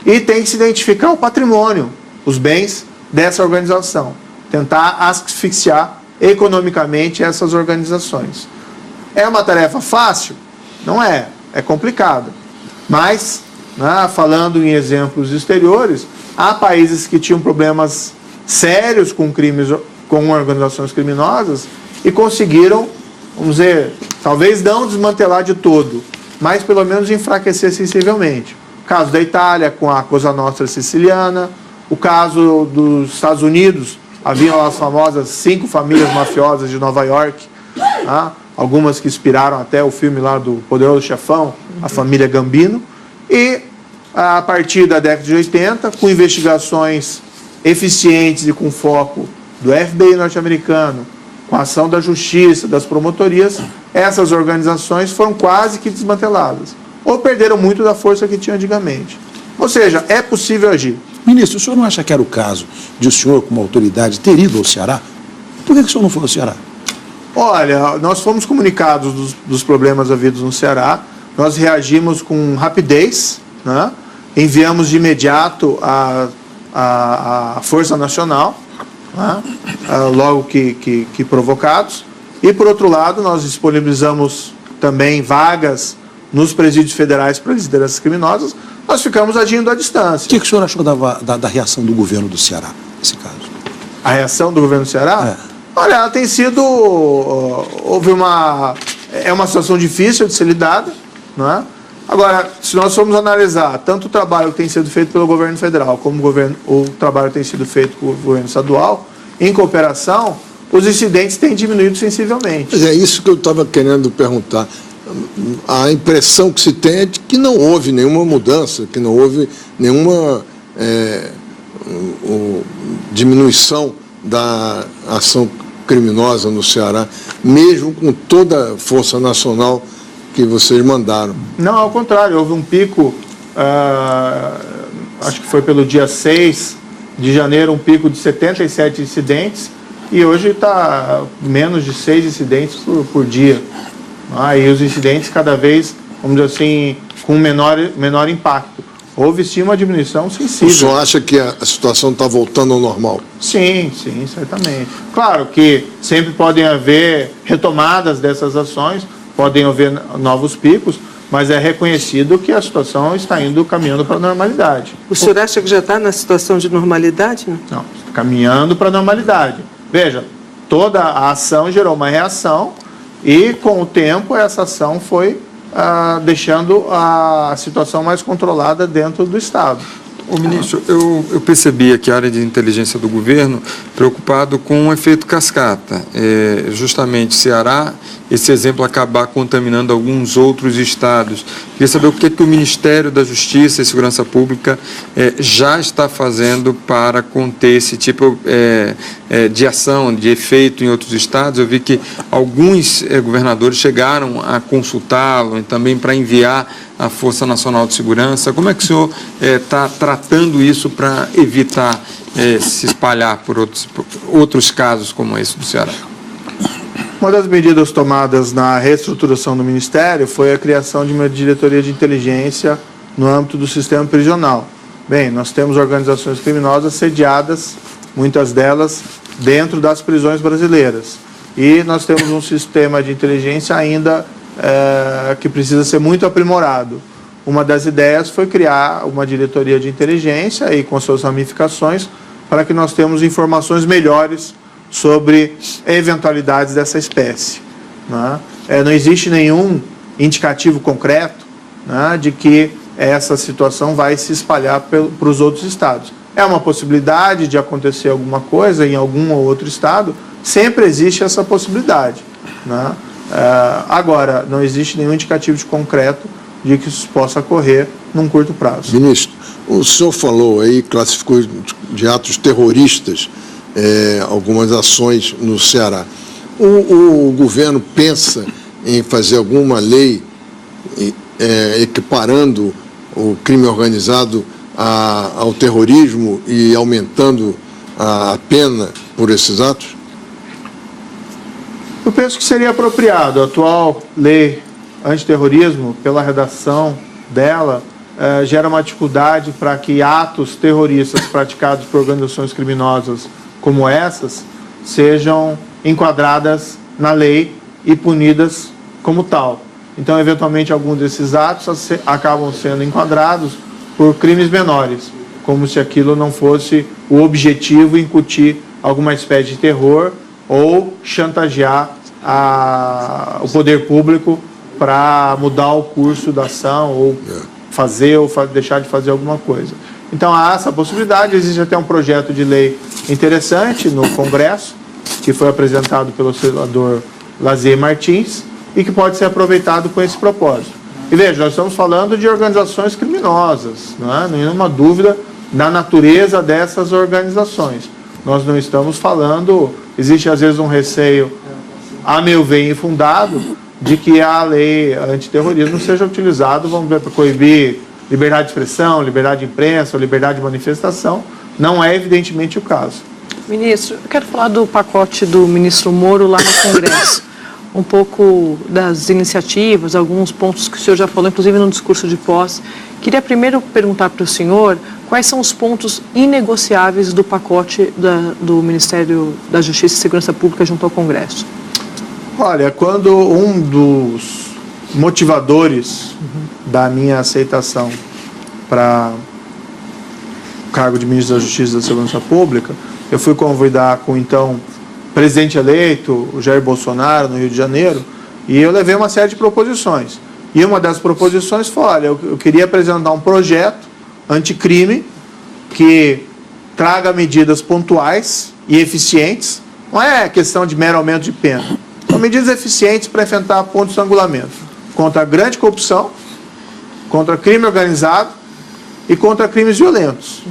E tem que se identificar o patrimônio, os bens dessa organização. Tentar asfixiar economicamente essas organizações. É uma tarefa fácil? Não é. É complicada. Mas, falando em exemplos exteriores, há países que tinham problemas sérios com crimes, com organizações criminosas e conseguiram, vamos dizer, talvez não desmantelar de todo, mas pelo menos enfraquecer sensivelmente. O caso da Itália com a Cosa Nostra siciliana, o caso dos Estados Unidos, haviam as famosas 5 famílias mafiosas de Nova York, algumas que inspiraram até o filme lá do Poderoso Chefão, a família Gambino, e a partir da década de 80, com investigações eficientes e com foco do FBI norte-americano, com a ação da justiça, das promotorias, essas organizações foram quase que desmanteladas, ou perderam muito da força que tinham antigamente. Ou seja, é possível agir. Ministro, o senhor não acha que era o caso de o senhor, como autoridade, ter ido ao Ceará? Por que o senhor não foi ao Ceará? Olha, nós fomos comunicados dos problemas havidos no Ceará, nós reagimos com rapidez, enviamos de imediato a Força Nacional, logo que provocados, e por outro lado nós disponibilizamos também vagas nos presídios federais para as lideranças criminosas. Nós ficamos agindo à distância. O que o senhor achou da reação do governo do Ceará, nesse caso? A reação do governo do Ceará? Olha, ela tem sido... É uma situação difícil de ser lidada, Agora, se nós formos analisar tanto o trabalho que tem sido feito pelo governo federal como o trabalho que tem sido feito pelo governo estadual, em cooperação, os incidentes têm diminuído sensivelmente. Mas é isso que eu estava querendo perguntar. A impressão que se tem é de que não houve nenhuma mudança, que não houve nenhuma diminuição da ação criminosa no Ceará, mesmo com toda a força nacional que vocês mandaram. Não, ao contrário, houve um pico, acho que foi pelo dia 6 de janeiro, um pico de 77 incidentes, e hoje está menos de 6 incidentes por dia. E os incidentes cada vez, vamos dizer assim, com menor impacto. Houve sim uma diminuição sensível. O senhor acha que a situação está voltando ao normal? Sim, certamente. Claro que sempre podem haver retomadas dessas ações, podem haver novos picos, mas é reconhecido que a situação está caminhando para a normalidade. O senhor acha que já está na situação de normalidade? Não, caminhando para a normalidade. Veja, toda a ação gerou uma reação e, com o tempo, essa ação foi deixando a situação mais controlada dentro do Estado. Ô, ministro, eu percebi aqui a área de inteligência do governo preocupado com o efeito cascata. Justamente Ceará, esse exemplo acabar contaminando alguns outros estados. Queria saber o que o Ministério da Justiça e Segurança Pública já está fazendo para conter esse tipo de ação, de efeito em outros estados. Eu vi que alguns governadores chegaram a consultá-lo e também para enviar a Força Nacional de Segurança. Como é que o senhor está tratando isso para evitar se espalhar por outros casos como esse do Ceará? Uma das medidas tomadas na reestruturação do Ministério foi a criação de uma diretoria de inteligência no âmbito do sistema prisional. Bem, nós temos organizações criminosas sediadas, muitas delas dentro das prisões brasileiras. E nós temos um sistema de inteligência ainda que precisa ser muito aprimorado. Uma das ideias foi criar uma diretoria de inteligência e com suas ramificações para que nós tenhamos informações melhores sobre eventualidades dessa espécie. Não existe nenhum indicativo concreto de que essa situação vai se espalhar para os outros estados. É uma possibilidade de acontecer alguma coisa em algum ou outro estado, sempre existe essa possibilidade. Agora, não existe nenhum indicativo de concreto de que isso possa ocorrer num curto prazo. Ministro, o senhor falou aí, classificou de atos terroristas algumas ações no Ceará. O governo pensa em fazer alguma lei equiparando o crime organizado ao terrorismo e aumentando a pena por esses atos? Eu penso que seria apropriado. A atual lei antiterrorismo, pela redação dela, gera uma dificuldade para que atos terroristas praticados por organizações criminosas como essas sejam enquadradas na lei e punidas como tal. Então, eventualmente, alguns desses atos acabam sendo enquadrados por crimes menores, como se aquilo não fosse o objetivo incutir alguma espécie de terror ou chantagear o poder público para mudar o curso da ação ou fazer ou deixar de fazer alguma coisa. Então há essa possibilidade, existe até um projeto de lei interessante no Congresso, que foi apresentado pelo senador Lazier Martins e que pode ser aproveitado com esse propósito. E veja, nós estamos falando de organizações criminosas, não há nenhuma dúvida da natureza dessas organizações. Nós não estamos falando, existe às vezes um receio, a meu ver, infundado, de que a lei antiterrorismo seja utilizada, vamos ver, para coibir liberdade de expressão, liberdade de imprensa, liberdade de manifestação. Não é evidentemente o caso. Ministro, eu quero falar do pacote do ministro Moro lá no Congresso. Um pouco das iniciativas, alguns pontos que o senhor já falou, inclusive no discurso de posse. Queria primeiro perguntar para o senhor quais são os pontos inegociáveis do pacote do Ministério da Justiça e Segurança Pública junto ao Congresso. Olha, quando um dos motivadores da minha aceitação para o cargo de ministro da Justiça e da Segurança Pública, eu fui convidar com então presidente eleito, o Jair Bolsonaro, no Rio de Janeiro, e eu levei uma série de proposições. E uma das proposições foi, olha, eu queria apresentar um projeto anticrime que traga medidas pontuais e eficientes, não é questão de mero aumento de pena, são medidas eficientes para enfrentar pontos de estrangulamento contra a grande corrupção, contra crime organizado e contra crimes violentos.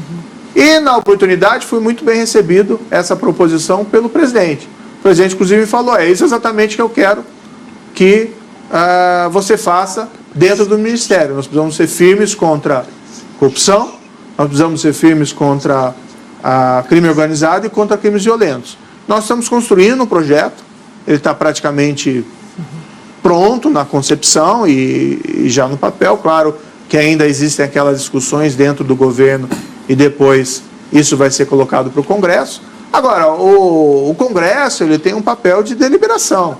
E, na oportunidade, foi muito bem recebido essa proposição pelo presidente. O presidente, inclusive, me falou, é isso exatamente que eu quero que você faça dentro do Ministério. Nós precisamos ser firmes contra corrupção, nós precisamos ser firmes contra crime organizado e contra crimes violentos. Nós estamos construindo um projeto, ele está praticamente pronto na concepção e já no papel. Claro que ainda existem aquelas discussões dentro do governo e depois isso vai ser colocado para o Congresso. Agora, o Congresso ele tem um papel de deliberação.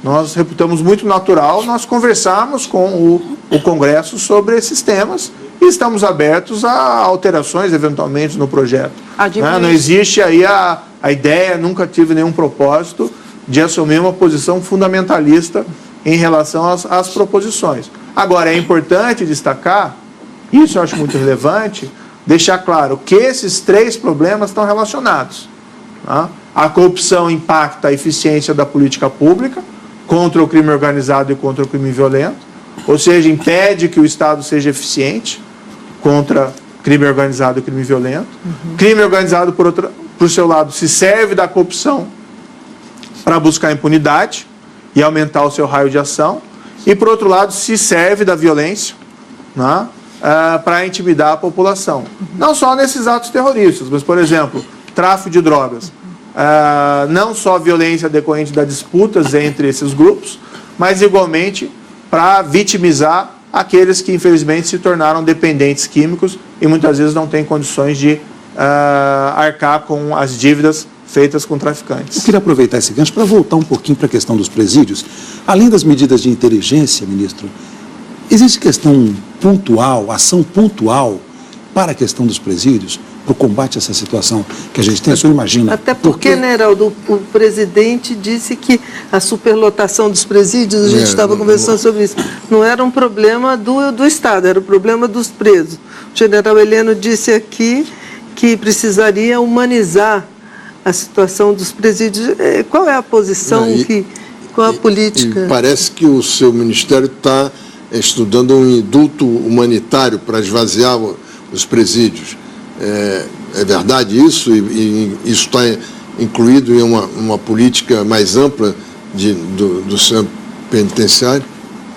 Nós reputamos muito natural nós conversarmos com o Congresso sobre esses temas e estamos abertos a alterações, eventualmente, no projeto. Não existe aí a ideia, nunca tive nenhum propósito de assumir uma posição fundamentalista em relação às proposições. Agora, é importante destacar, isso eu acho muito relevante, deixar claro que esses 3 problemas estão relacionados. A corrupção impacta a eficiência da política pública contra o crime organizado e contra o crime violento, ou seja, impede que o Estado seja eficiente contra crime organizado e crime violento. Crime organizado, por seu lado, se serve da corrupção para buscar impunidade e aumentar o seu raio de ação, e, por outro lado, se serve da violência, para intimidar a população. Não só nesses atos terroristas, mas, por exemplo, tráfico de drogas. Não só violência decorrente das disputas entre esses grupos, mas igualmente para vitimizar aqueles que infelizmente se tornaram dependentes químicos e muitas vezes não têm condições de arcar com as dívidas feitas com traficantes. Eu queria aproveitar esse gancho para voltar um pouquinho para a questão dos presídios. Além das medidas de inteligência, ministro, existe questão pontual, ação pontual para a questão dos presídios, para o combate a essa situação que a gente tem? O senhor imagina? Até porque, né, Heraldo, o presidente disse que a superlotação dos presídios, a gente estava conversando sobre isso, não era um problema do Estado, era um problema dos presos. O general Heleno disse aqui que precisaria humanizar a situação dos presídios. Qual é a posição, qual a política? Parece que o seu ministério está estudando um indulto humanitário para esvaziar os presídios. É verdade isso? E isso está incluído em uma política mais ampla do sistema penitenciário?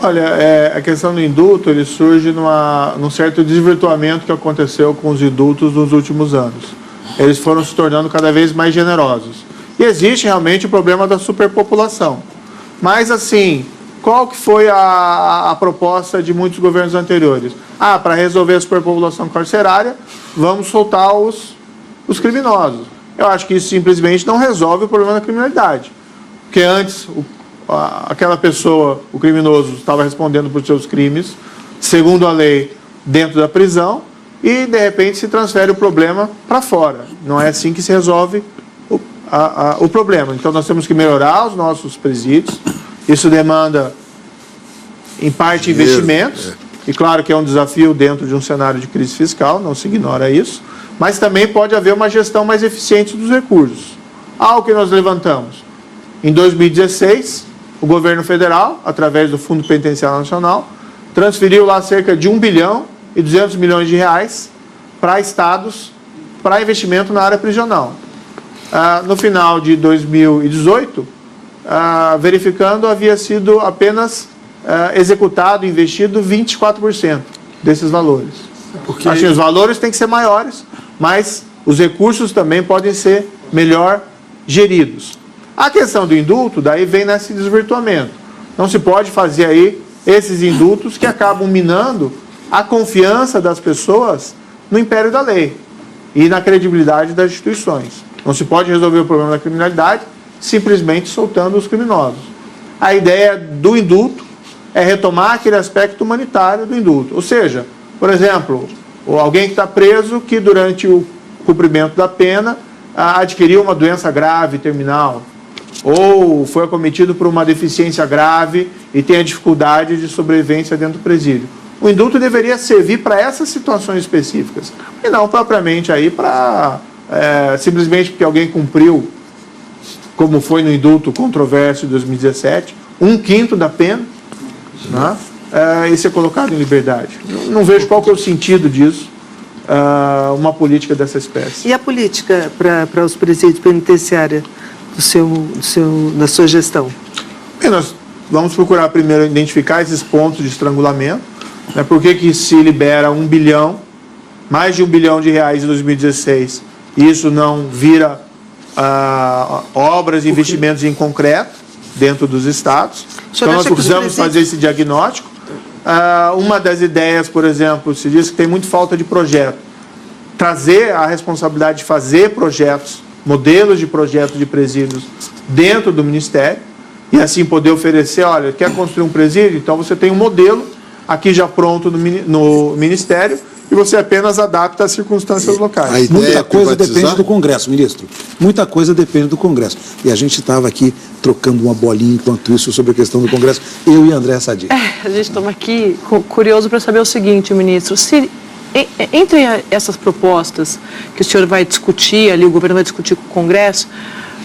Olha, a questão do indulto ele surge num certo desvirtuamento que aconteceu com os indultos nos últimos anos. Eles foram se tornando cada vez mais generosos. E existe realmente o problema da superpopulação. Mas, assim, qual que foi a proposta de muitos governos anteriores? Para resolver a superpopulação carcerária, vamos soltar os criminosos. Eu acho que isso simplesmente não resolve o problema da criminalidade. Porque antes, aquela pessoa, o criminoso, estava respondendo por seus crimes, segundo a lei, dentro da prisão, e, de repente, se transfere o problema para fora. Não é assim que se resolve o problema. Então, nós temos que melhorar os nossos presídios. Isso demanda, em parte, investimentos. E, claro, que é um desafio dentro de um cenário de crise fiscal, não se ignora isso. Mas também pode haver uma gestão mais eficiente dos recursos. Algo que nós levantamos. Em 2016, o governo federal, através do Fundo Penitenciário Nacional, transferiu lá cerca de 1 bilhão e 200 milhões de reais para estados, para investimento na área prisional. No final de 2018, verificando, havia sido apenas executado, investido 24% desses valores. Porque acho que os valores têm que ser maiores, mas os recursos também podem ser melhor geridos. A questão do indulto, daí vem nesse desvirtuamento. Não se pode fazer aí esses indultos que acabam minando a confiança das pessoas no império da lei e na credibilidade das instituições. Não se pode resolver o problema da criminalidade simplesmente soltando os criminosos. A ideia do indulto é retomar aquele aspecto humanitário do indulto. Ou seja, por exemplo, alguém que está preso que durante o cumprimento da pena adquiriu uma doença grave, terminal, ou foi acometido por uma deficiência grave e tem a dificuldade de sobrevivência dentro do presídio. O indulto deveria servir para essas situações específicas e não propriamente aí para simplesmente porque alguém cumpriu, como foi no indulto controverso de 2017, 1/5 da pena, né, e ser colocado em liberdade. Não vejo qual que é o sentido disso, uma política dessa espécie. E a política para os presídios penitenciários da sua gestão? Bem, nós vamos procurar primeiro identificar esses pontos de estrangulamento. Por que se libera 1 bilhão, mais de 1 bilhão de reais em 2016, e isso não vira obras e investimentos em concreto dentro dos estados? Então nós precisamos fazer esse diagnóstico. Uma das ideias, por exemplo, se diz que tem muito falta de projeto. Trazer a responsabilidade de fazer projetos, modelos de projetos de presídios dentro do Ministério e assim poder oferecer, olha, quer construir um presídio? Então você tem um modelo aqui já pronto no Ministério e você apenas adapta às circunstâncias locais. Muita coisa depende do Congresso, ministro. Muita coisa depende do Congresso. E a gente estava aqui trocando uma bolinha enquanto isso sobre a questão do Congresso, eu e André Sadi. A gente estava aqui curioso para saber o seguinte, ministro, se entre essas propostas que o senhor vai discutir ali, o governo vai discutir com o Congresso,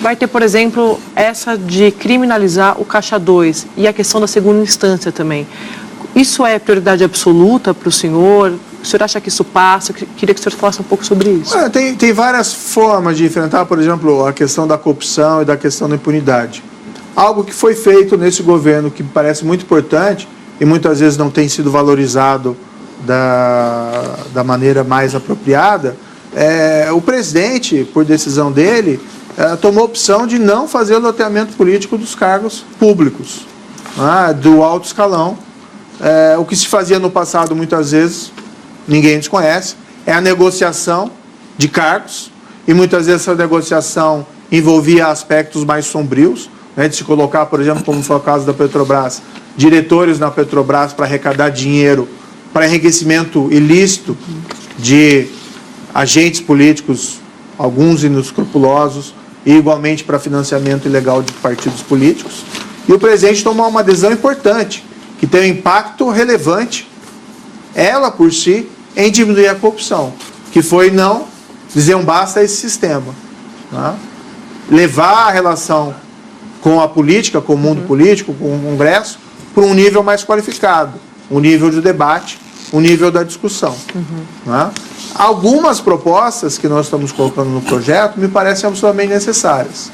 vai ter, por exemplo, essa de criminalizar o Caixa 2 e a questão da segunda instância também. Isso é prioridade absoluta para o senhor? O senhor acha que isso passa? Eu queria que o senhor falasse um pouco sobre isso. Tem várias formas de enfrentar, por exemplo, a questão da corrupção e da questão da impunidade. Algo que foi feito nesse governo que me parece muito importante e muitas vezes não tem sido valorizado da maneira mais apropriada, o presidente, por decisão dele, tomou a opção de não fazer o loteamento político dos cargos públicos, do alto escalão. O que se fazia no passado, muitas vezes, ninguém desconhece, é a negociação de cargos, e muitas vezes essa negociação envolvia aspectos mais sombrios, de se colocar, por exemplo, como foi o caso da Petrobras, diretores na Petrobras para arrecadar dinheiro para enriquecimento ilícito de agentes políticos, alguns inescrupulosos, e igualmente para financiamento ilegal de partidos políticos. E o presidente tomou uma decisão importante, que tem um impacto relevante, ela por si, em diminuir a corrupção, que foi não dizer um basta a esse sistema. Levar a relação com a política, com o mundo político, com o Congresso, para um nível mais qualificado, um nível de debate, um nível da discussão. Algumas propostas que nós estamos colocando no projeto me parecem absolutamente necessárias.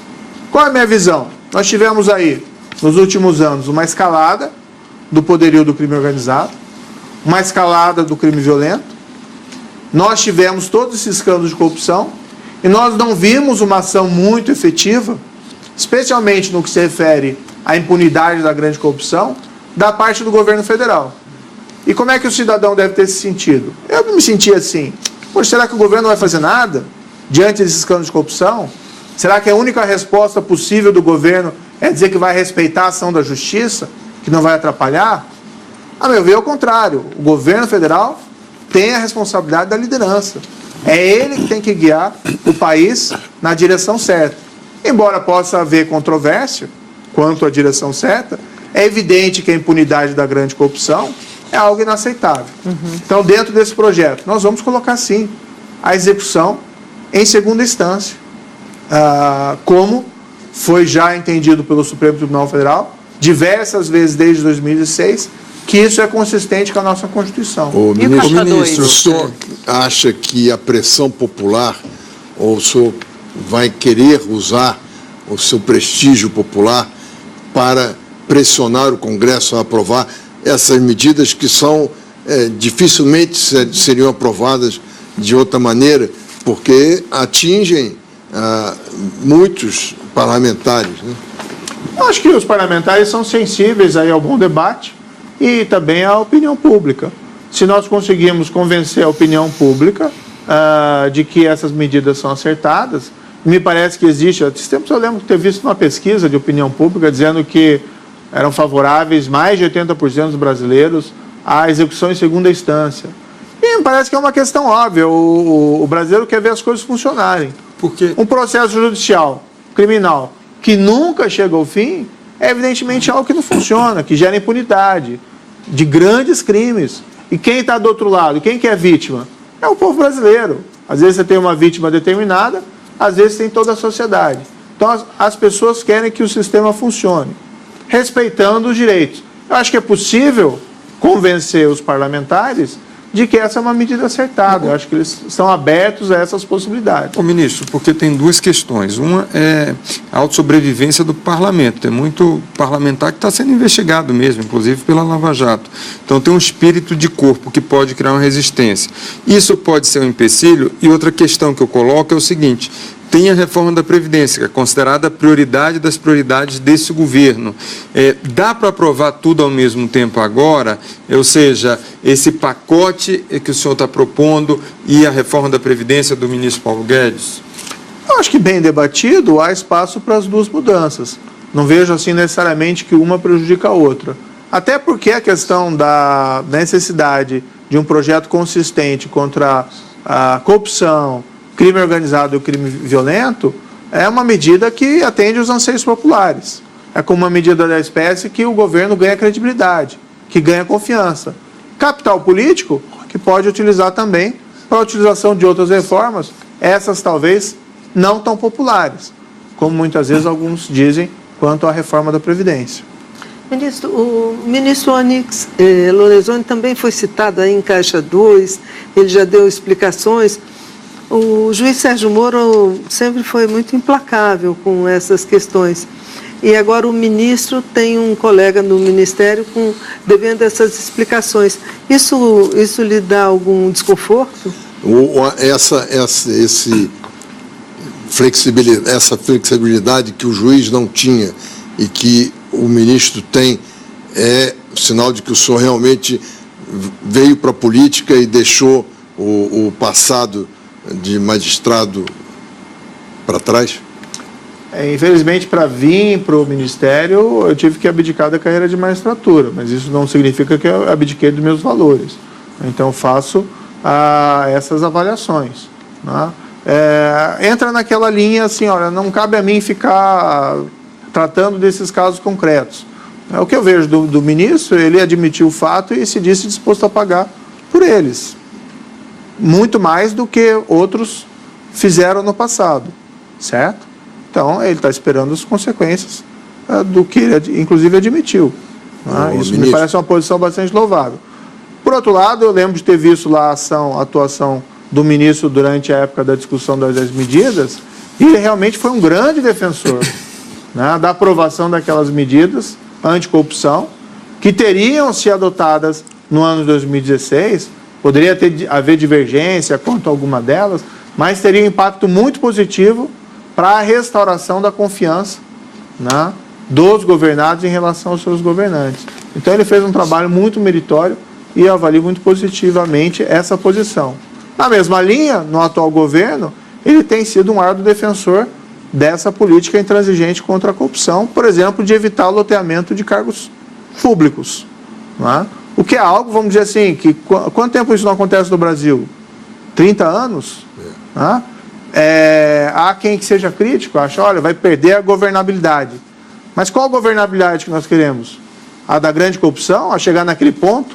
Qual é a minha visão? Nós tivemos aí, nos últimos anos, uma escalada do poderio do crime organizado, uma escalada do crime violento, nós tivemos todos esses escândalos de corrupção e nós não vimos uma ação muito efetiva, especialmente no que se refere à impunidade da grande corrupção, da parte do governo federal. E como é que o cidadão deve ter se sentido? Eu me senti assim, poxa, será que o governo não vai fazer nada diante desses escândalos de corrupção? Será que a única resposta possível do governo é dizer que vai respeitar a ação da justiça, que não vai atrapalhar? A meu ver, é o contrário. O governo federal tem a responsabilidade da liderança. É ele que tem que guiar o país na direção certa. Embora possa haver controvérsia quanto à direção certa, é evidente que a impunidade da grande corrupção é algo inaceitável. Então, dentro desse projeto, nós vamos colocar, sim, a execução em segunda instância, como foi já entendido pelo Supremo Tribunal Federal, diversas vezes desde 2006, que isso é consistente com a nossa Constituição. Ministro, o senhor acha que a pressão popular, ou o senhor vai querer usar o seu prestígio popular para pressionar o Congresso a aprovar essas medidas que são dificilmente seriam aprovadas de outra maneira, porque atingem muitos parlamentares, Eu acho que os parlamentares são sensíveis aí ao bom debate e também à opinião pública. Se nós conseguirmos convencer a opinião pública de que essas medidas são acertadas, me parece que existe, há tempos eu lembro de ter visto uma pesquisa de opinião pública dizendo que eram favoráveis mais de 80% dos brasileiros à execução em segunda instância. E me parece que é uma questão óbvia, o brasileiro quer ver as coisas funcionarem. Porque um processo judicial, criminal, que nunca chega ao fim, é evidentemente algo que não funciona, que gera impunidade de grandes crimes. E quem está do outro lado, quem que é vítima? É o povo brasileiro. Às vezes você tem uma vítima determinada, às vezes tem toda a sociedade. Então as pessoas querem que o sistema funcione, respeitando os direitos. Eu acho que é possível convencer os parlamentares de que essa é uma medida acertada. Eu acho que eles estão abertos a essas possibilidades. Ministro, porque tem duas questões. Uma é a autossobrevivência do parlamento. Tem muito parlamentar que está sendo investigado mesmo, inclusive pela Lava Jato. Então tem um espírito de corpo que pode criar uma resistência. Isso pode ser um empecilho. E outra questão que eu coloco é o seguinte: tem a reforma da Previdência, que é considerada a prioridade das prioridades desse governo. Dá para aprovar tudo ao mesmo tempo agora? Ou seja, esse pacote que o senhor está propondo e a reforma da Previdência do ministro Paulo Guedes? Eu acho que bem debatido, há espaço para as duas mudanças. Não vejo assim necessariamente que uma prejudica a outra. Até porque a questão da necessidade de um projeto consistente contra a corrupção, crime organizado e o crime violento é uma medida que atende aos anseios populares. É como uma medida da espécie que o governo ganha credibilidade, que ganha confiança. Capital político que pode utilizar também para a utilização de outras reformas, essas talvez não tão populares, como muitas vezes alguns dizem quanto à reforma da Previdência. Ministro, o ministro Onyx Lorenzoni também foi citado aí em Caixa 2, ele já deu explicações. O juiz Sérgio Moro sempre foi muito implacável com essas questões. E agora o ministro tem um colega no Ministério devendo essas explicações. Isso lhe dá algum desconforto? Essa flexibilidade que o juiz não tinha e que o ministro tem é sinal de que o senhor realmente veio para a política e deixou o passado de magistrado para trás? Infelizmente, para vir para o Ministério, eu tive que abdicar da carreira de magistratura, mas isso não significa que eu abdiquei dos meus valores. Então, faço essas avaliações. Né? Entra naquela linha assim, olha, não cabe a mim ficar tratando desses casos concretos. O que eu vejo do ministro, ele admitiu o fato e se disse disposto a pagar por eles. Muito mais do que outros fizeram no passado, certo? Então, ele está esperando as consequências do que ele, inclusive, admitiu. Isso me parece uma posição bastante louvável. Por outro lado, eu lembro de ter visto lá a atuação do ministro durante a época da discussão das medidas, e ele realmente foi um grande defensor da aprovação daquelas medidas anticorrupção, que teriam se adotadas no ano de 2016, poderia haver divergência quanto a alguma delas, mas teria um impacto muito positivo para a restauração da confiança dos governados em relação aos seus governantes. Então ele fez um trabalho muito meritório e eu avalio muito positivamente essa posição. Na mesma linha, no atual governo, ele tem sido um árduo defensor dessa política intransigente contra a corrupção, por exemplo, de evitar o loteamento de cargos públicos. O que é algo, vamos dizer assim, que quanto tempo isso não acontece no Brasil? 30 anos? Há quem que seja crítico, acha, olha, vai perder a governabilidade. Mas qual a governabilidade que nós queremos? A da grande corrupção, a chegar naquele ponto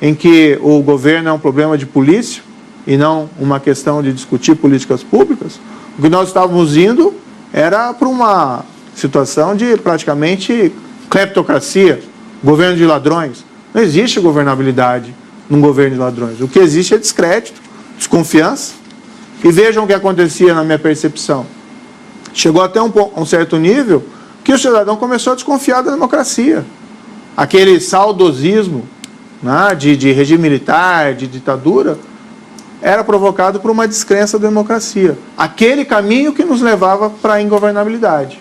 em que o governo é um problema de polícia e não uma questão de discutir políticas públicas? O que nós estávamos indo era para uma situação de praticamente cleptocracia, governo de ladrões. Não existe governabilidade num governo de ladrões. O que existe é descrédito, desconfiança. E vejam o que acontecia na minha percepção. Chegou até um certo nível que o cidadão começou a desconfiar da democracia. Aquele saudosismo de regime militar, de ditadura, era provocado por uma descrença da democracia. Aquele caminho que nos levava para a ingovernabilidade.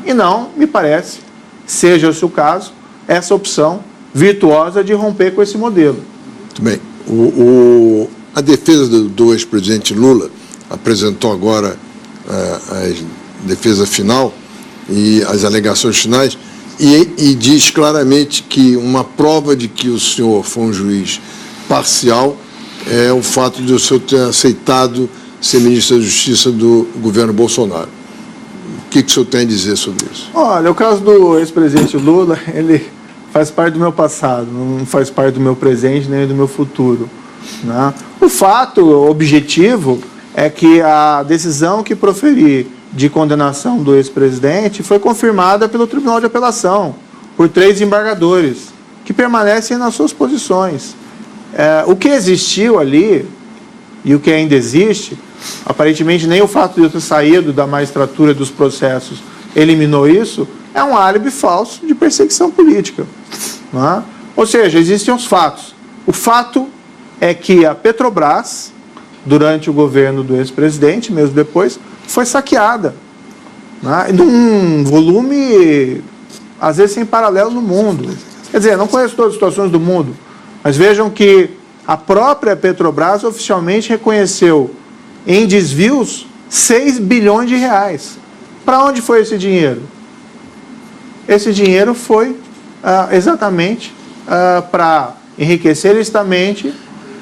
E não, me parece, seja esse o caso, essa opção virtuosa de romper com esse modelo. Muito bem. A defesa do ex-presidente Lula apresentou agora a defesa final e as alegações finais e diz claramente que uma prova de que o senhor foi um juiz parcial é o fato de o senhor ter aceitado ser ministro da Justiça do governo Bolsonaro. O que o senhor tem a dizer sobre isso? Olha, o caso do ex-presidente Lula, ele faz parte do meu passado, não faz parte do meu presente nem do meu futuro. O fato objetivo é que a decisão que proferi de condenação do ex-presidente foi confirmada pelo Tribunal de Apelação, por 3 embargadores, que permanecem nas suas posições. O que existiu ali, e o que ainda existe, aparentemente nem o fato de eu ter saído da magistratura dos processos eliminou isso, é um álibi falso de perseguição política. Ou seja, existem os fatos. O fato é que a Petrobras durante o governo do ex-presidente, mesmo depois, foi saqueada, né? Num volume, às vezes, sem paralelo no mundo. Quer dizer, não conheço todas as situações do mundo, mas vejam que a própria Petrobras oficialmente reconheceu em desvios 6 bilhões de reais. Para onde foi esse dinheiro? Esse dinheiro foi exatamente para enriquecer ilicitamente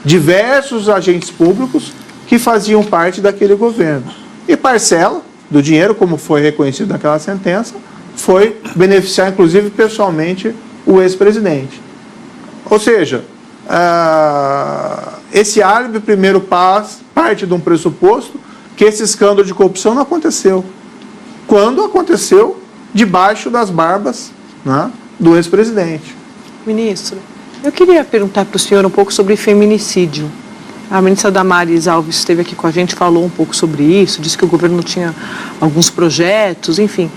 diversos agentes públicos que faziam parte daquele governo. E parcela do dinheiro, como foi reconhecido naquela sentença, foi beneficiar, inclusive, pessoalmente, o ex-presidente. Ou seja, esse álibi primeiro parte de um pressuposto que esse escândalo de corrupção não aconteceu. Quando aconteceu debaixo das barbas, né, do ex-presidente. Ministro, eu queria perguntar para o senhor um pouco sobre feminicídio. A ministra Damares Alves esteve aqui com a gente, falou um pouco sobre isso, disse que o governo tinha alguns projetos, enfim.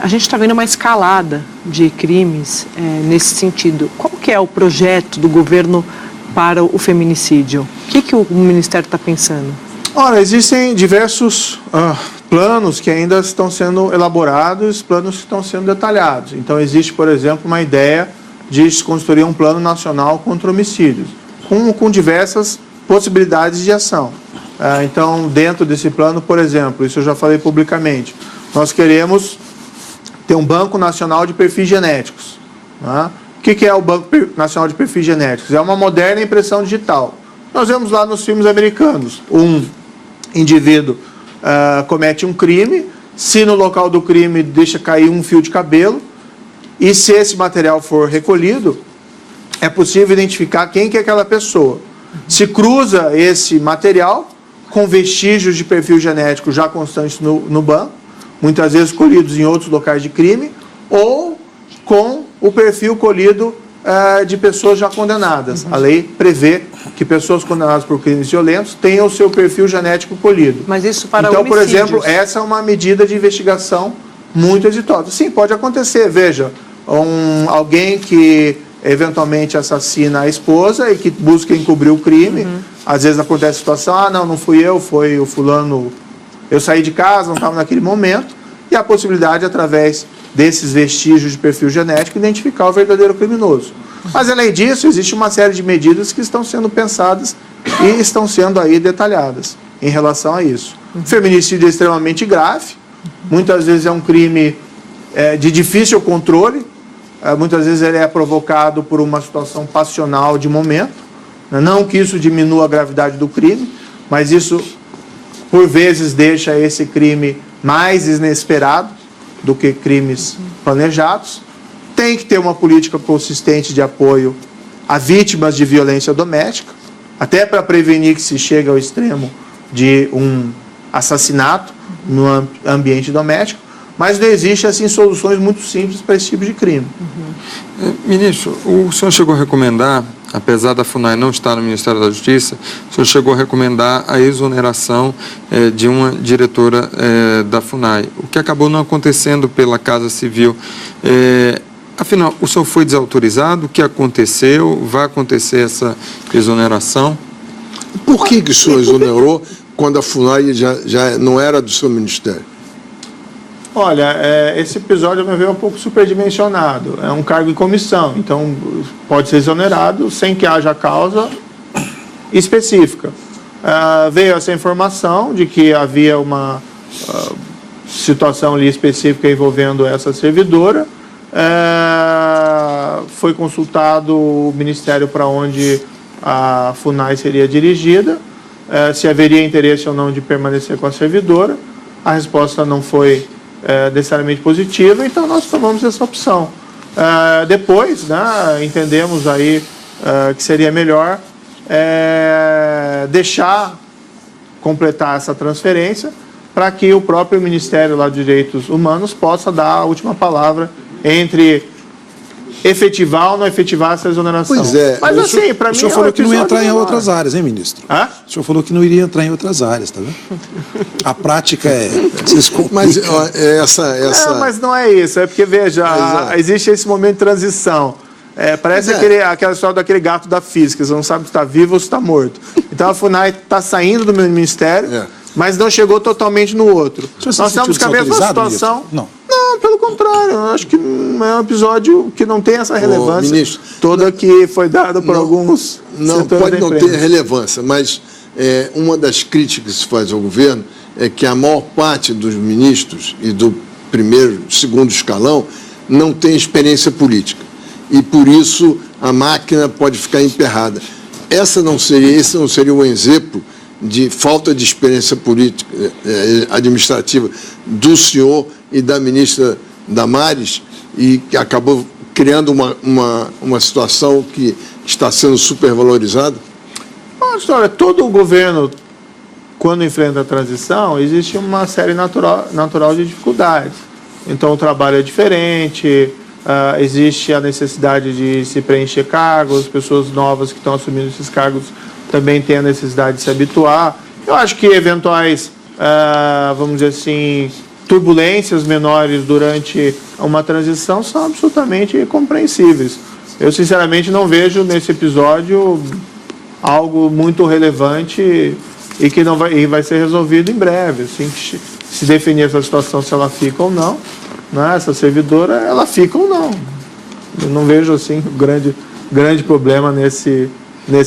A gente está vendo uma escalada de crimes nesse sentido. Qual que é o projeto do governo para o feminicídio? O que o Ministério está pensando? Ora, existem diversos planos que ainda estão sendo elaborados, planos que estão sendo detalhados. Então, existe, por exemplo, uma ideia de se construir um plano nacional contra homicídios, com diversas possibilidades de ação. Então, dentro desse plano, por exemplo, isso eu já falei publicamente, nós queremos ter um Banco Nacional de Perfis Genéticos. Né? O que é o Banco Nacional de Perfis Genéticos? É uma moderna impressão digital. Nós vemos lá nos filmes americanos, um indivíduo comete um crime, se no local do crime deixa cair um fio de cabelo, e se esse material for recolhido, é possível identificar quem que é aquela pessoa. Se cruza esse material com vestígios de perfil genético já constantes no banco, muitas vezes colhidos em outros locais de crime, ou com o perfil colhido de pessoas já condenadas. A lei prevê que pessoas condenadas por crimes violentos tenham o seu perfil genético colhido. Mas isso para então, homicídios. por exemplo, essa é uma medida de investigação muito exitosa. Sim, pode acontecer. Veja, alguém que eventualmente assassina a esposa e que busca encobrir o crime, às vezes acontece a situação, não fui eu, foi o fulano, eu saí de casa, não estava naquele momento, e a possibilidade, através desses vestígios de perfil genético, identificar o verdadeiro criminoso. Mas, além disso, existe uma série de medidas que estão sendo pensadas e estão sendo aí detalhadas em relação a isso. O feminicídio é extremamente grave, muitas vezes é um crime de difícil controle, muitas vezes ele é provocado por uma situação passional de momento, não que isso diminua a gravidade do crime, mas isso, por vezes, deixa esse crime mais inesperado do que crimes planejados. Tem que ter uma política consistente de apoio a vítimas de violência doméstica, até para prevenir que se chegue ao extremo de um assassinato no ambiente doméstico, mas não existe assim soluções muito simples para esse tipo de crime. Ministro, o senhor chegou a recomendar, apesar da FUNAI não estar no Ministério da Justiça, o senhor chegou a recomendar a exoneração de uma diretora da FUNAI, o que acabou não acontecendo pela Casa Civil. Afinal, o senhor foi desautorizado? O que aconteceu? Vai acontecer essa exoneração? Por que o senhor exonerou quando a FUNAI já não era do seu ministério? Olha, esse episódio, a meu ver, é um pouco superdimensionado. É um cargo em comissão, então pode ser exonerado sem que haja causa específica. Veio essa informação de que havia uma situação ali específica envolvendo essa servidora. Foi consultado o ministério para onde a FUNAI seria dirigida, se haveria interesse ou não de permanecer com a servidora. A resposta não foi necessariamente positiva, então nós tomamos essa opção. Depois, entendemos aí que seria melhor deixar completar essa transferência para que o próprio Ministério lá de Direitos Humanos possa dar a última palavra entre efetivar ou não efetivar essa exoneração. Pois é. Mas assim, para mim... O senhor falou que não ia entrar em outras áreas, hein, ministro? O senhor falou que não iria entrar em outras áreas, tá vendo? A prática Mas mas não é isso. É porque, veja, existe esse momento de transição. Parece aquela história daquele gato da física, você não sabe se está vivo ou se está morto. Então a FUNAI está saindo do meu ministério, mas não chegou totalmente no outro. Nós temos que a mesma situação. Não, pelo contrário, eu acho que é um episódio que não tem essa relevância toda que foi dada por alguns não pode não ter relevância, mas uma das críticas que se faz ao governo é que a maior parte dos ministros e do primeiro, segundo escalão não tem experiência política. E, por isso, a máquina pode ficar emperrada. Esse não seria um exemplo de falta de experiência política, administrativa do senhor e da ministra Damares, e que acabou criando uma situação que está sendo supervalorizada? Olha, todo o governo, quando enfrenta a transição, existe uma série natural de dificuldades. Então, o trabalho é diferente, existe a necessidade de se preencher cargos, pessoas novas que estão assumindo esses cargos também têm a necessidade de se habituar. Eu acho que eventuais, vamos dizer assim, turbulências menores durante uma transição são absolutamente compreensíveis. Eu, sinceramente, não vejo nesse episódio algo muito relevante e que não vai ser resolvido em breve. Assim, se definir essa situação, se ela fica ou não, né? Essa servidora, ela fica ou não. Eu não vejo assim grande problema nesse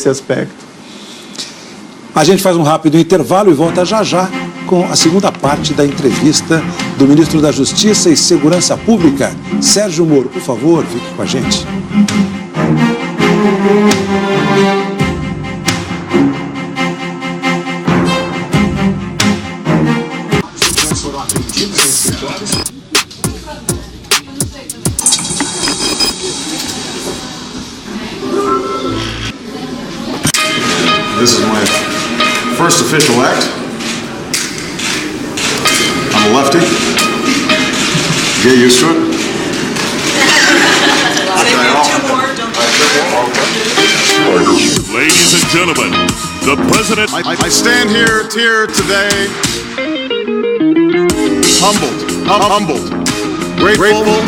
aspecto. A gente faz um rápido intervalo e volta já já com a segunda parte da entrevista do ministro da Justiça e Segurança Pública, Sérgio Moro. Por favor, fique com a gente. This is my first official act. I'm a lefty. Get used to it. Ladies and gentlemen, the president. I stand here today humbled, grateful.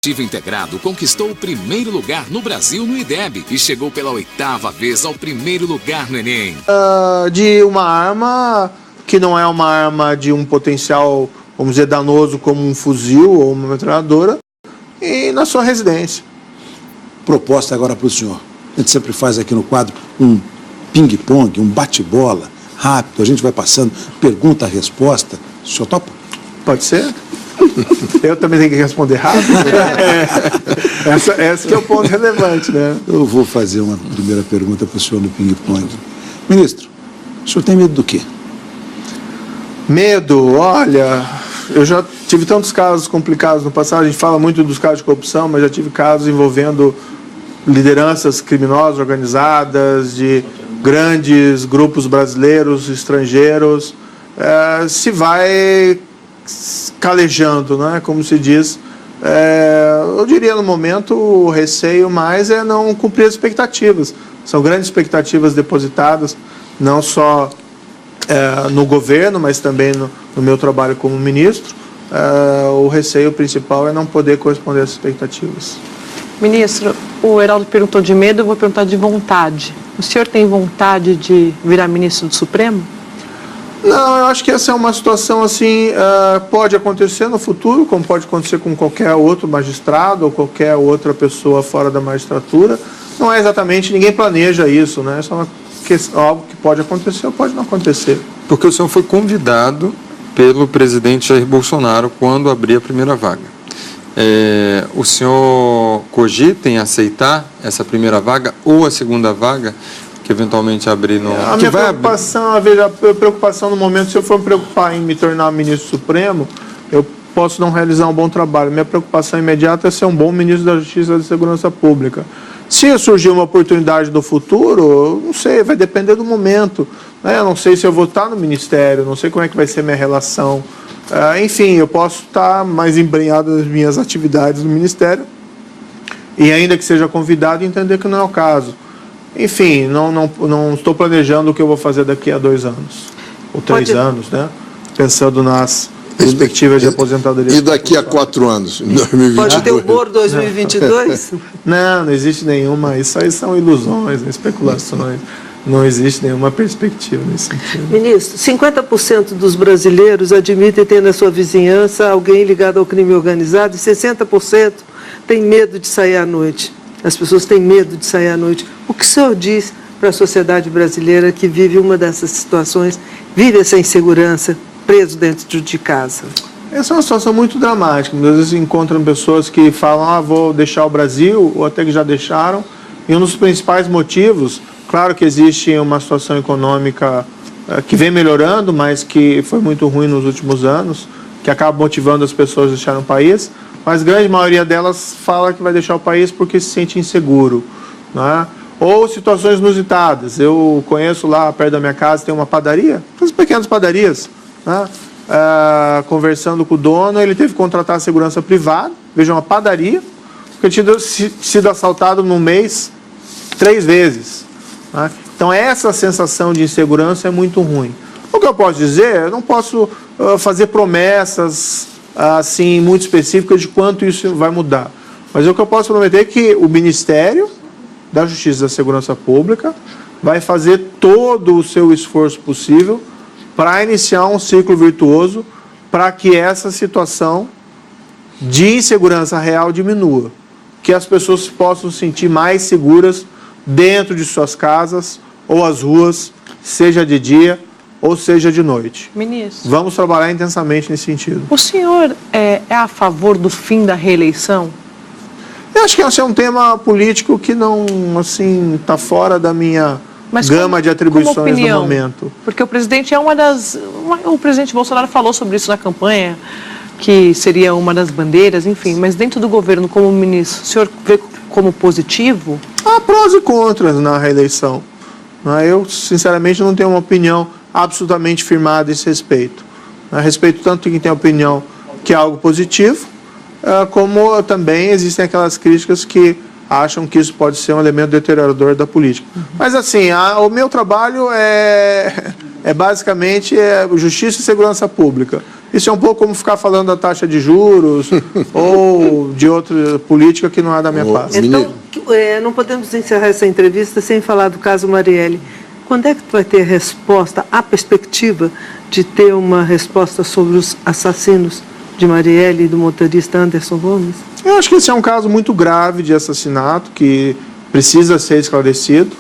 Integrado conquistou o primeiro lugar no Brasil no IDEB e chegou pela 8ª vez ao primeiro lugar no Enem. De uma arma que não é uma arma de um potencial, vamos dizer, danoso como um fuzil ou uma metralhadora, e na sua residência. Proposta agora para o senhor. A gente sempre faz aqui no quadro um ping-pong, um bate-bola rápido, a gente vai passando, pergunta-resposta. O senhor topa? Pode ser? Eu também tenho que responder rápido? Esse que é o ponto relevante, né? Eu vou fazer uma primeira pergunta para o senhor no ping-pong. Ministro, o senhor tem medo do quê? Medo, olha, eu já tive tantos casos complicados no passado, a gente fala muito dos casos de corrupção, mas já tive casos envolvendo lideranças criminosas organizadas, de grandes grupos brasileiros, estrangeiros, se vai calejando, né? Como se diz. Eu diria no momento o receio mais é não cumprir as expectativas. São grandes expectativas depositadas, não só no governo, mas também no meu trabalho como ministro. O receio principal é não poder corresponder às expectativas. Ministro, o Heraldo perguntou de medo, eu vou perguntar de vontade. O senhor tem vontade de virar ministro do Supremo? Não, eu acho que essa é uma situação assim, pode acontecer no futuro, como pode acontecer com qualquer outro magistrado ou qualquer outra pessoa fora da magistratura. Não é exatamente, ninguém planeja isso, né? É só algo que pode acontecer ou pode não acontecer. Porque o senhor foi convidado pelo presidente Jair Bolsonaro quando abrir a primeira vaga. O senhor cogita em aceitar essa primeira vaga ou a segunda vaga que eventualmente abrir no... A minha preocupação, a preocupação no momento, se eu for me preocupar em me tornar ministro supremo, eu posso não realizar um bom trabalho. Minha preocupação imediata é ser um bom ministro da Justiça e da Segurança Pública. Se surgir uma oportunidade do futuro, não sei, vai depender do momento. Né? Eu não sei se eu vou estar no ministério, não sei como é que vai ser minha relação. Enfim, eu posso estar mais embrenhado nas minhas atividades no ministério e ainda que seja convidado, entender que não é o caso. Enfim, não estou planejando o que eu vou fazer daqui a 2 anos ou 3 anos, né? Pensando nas perspectivas de aposentadoria. E daqui a 4 anos, em 2022? Pode ter humor 2022? Não existe nenhuma. Isso aí são ilusões, especulações. Não existe nenhuma perspectiva nesse sentido. Ministro, 50% dos brasileiros admitem ter na sua vizinhança alguém ligado ao crime organizado e 60% têm medo de sair à noite. As pessoas têm medo de sair à noite. O que o senhor diz para a sociedade brasileira que vive uma dessas situações, vive essa insegurança, preso dentro de casa? Essa é uma situação muito dramática. Às vezes encontram pessoas que falam, vou deixar o Brasil, ou até que já deixaram. E um dos principais motivos, claro que existe uma situação econômica que vem melhorando, mas que foi muito ruim nos últimos anos, que acaba motivando as pessoas a deixarem o país, mas a grande maioria delas fala que vai deixar o país porque se sente inseguro, né? Ou situações inusitadas. Eu conheço lá perto da minha casa, tem uma padaria, umas pequenas padarias, né? Conversando com o dono, ele teve que contratar a segurança privada, veja, uma padaria, porque tinha sido assaltado no mês 3 vezes. Né? Então essa sensação de insegurança é muito ruim. O que eu posso dizer, eu não posso fazer promessas assim muito específicas de quanto isso vai mudar. Mas o que eu posso prometer é que o Ministério da Justiça e da Segurança Pública vai fazer todo o seu esforço possível para iniciar um ciclo virtuoso para que essa situação de insegurança real diminua, que as pessoas possam se sentir mais seguras dentro de suas casas ou as ruas, seja de dia ou seja de noite. Ministro, vamos trabalhar intensamente nesse sentido. O senhor é a favor do fim da reeleição? Eu acho que esse é um tema político que não, assim, está fora da minha gama de atribuições no momento. Porque o presidente o presidente Bolsonaro falou sobre isso na campanha, que seria uma das bandeiras, enfim, mas dentro do governo, como ministro, o senhor vê como positivo? Há prós e contras na reeleição. Eu, sinceramente, não tenho uma opinião absolutamente firmada a esse respeito. A respeito tanto de quem tem a opinião que é algo positivo, como também existem aquelas críticas que acham que isso pode ser um elemento deteriorador da política. Mas, assim, o meu trabalho é basicamente justiça e segurança pública. Isso é um pouco como ficar falando da taxa de juros ou de outra política que não é da minha pasta. Então, não podemos encerrar essa entrevista sem falar do caso Marielle. Quando é que vai ter resposta, a perspectiva de ter uma resposta sobre os assassinos de Marielle e do motorista Anderson Gomes? Eu acho que esse é um caso muito grave de assassinato, que precisa ser esclarecido,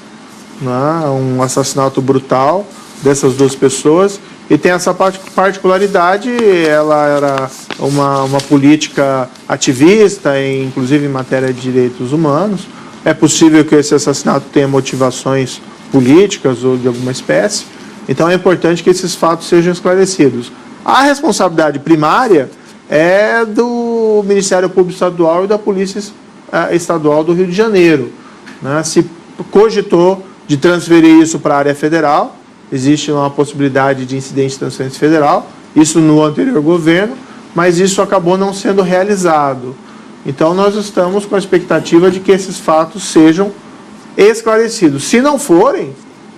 né? Um assassinato brutal dessas duas pessoas, e tem essa particularidade, ela era uma política ativista, inclusive em matéria de direitos humanos. É possível que esse assassinato tenha motivações políticas ou de alguma espécie, então é importante que esses fatos sejam esclarecidos. A responsabilidade primária é do Ministério Público Estadual e da Polícia Estadual do Rio de Janeiro, né? Se cogitou de transferir isso para a área federal, existe uma possibilidade de incidente de transferência federal, isso no anterior governo, mas isso acabou não sendo realizado. Então nós estamos com a expectativa de que esses fatos sejam esclarecidos. Se não forem,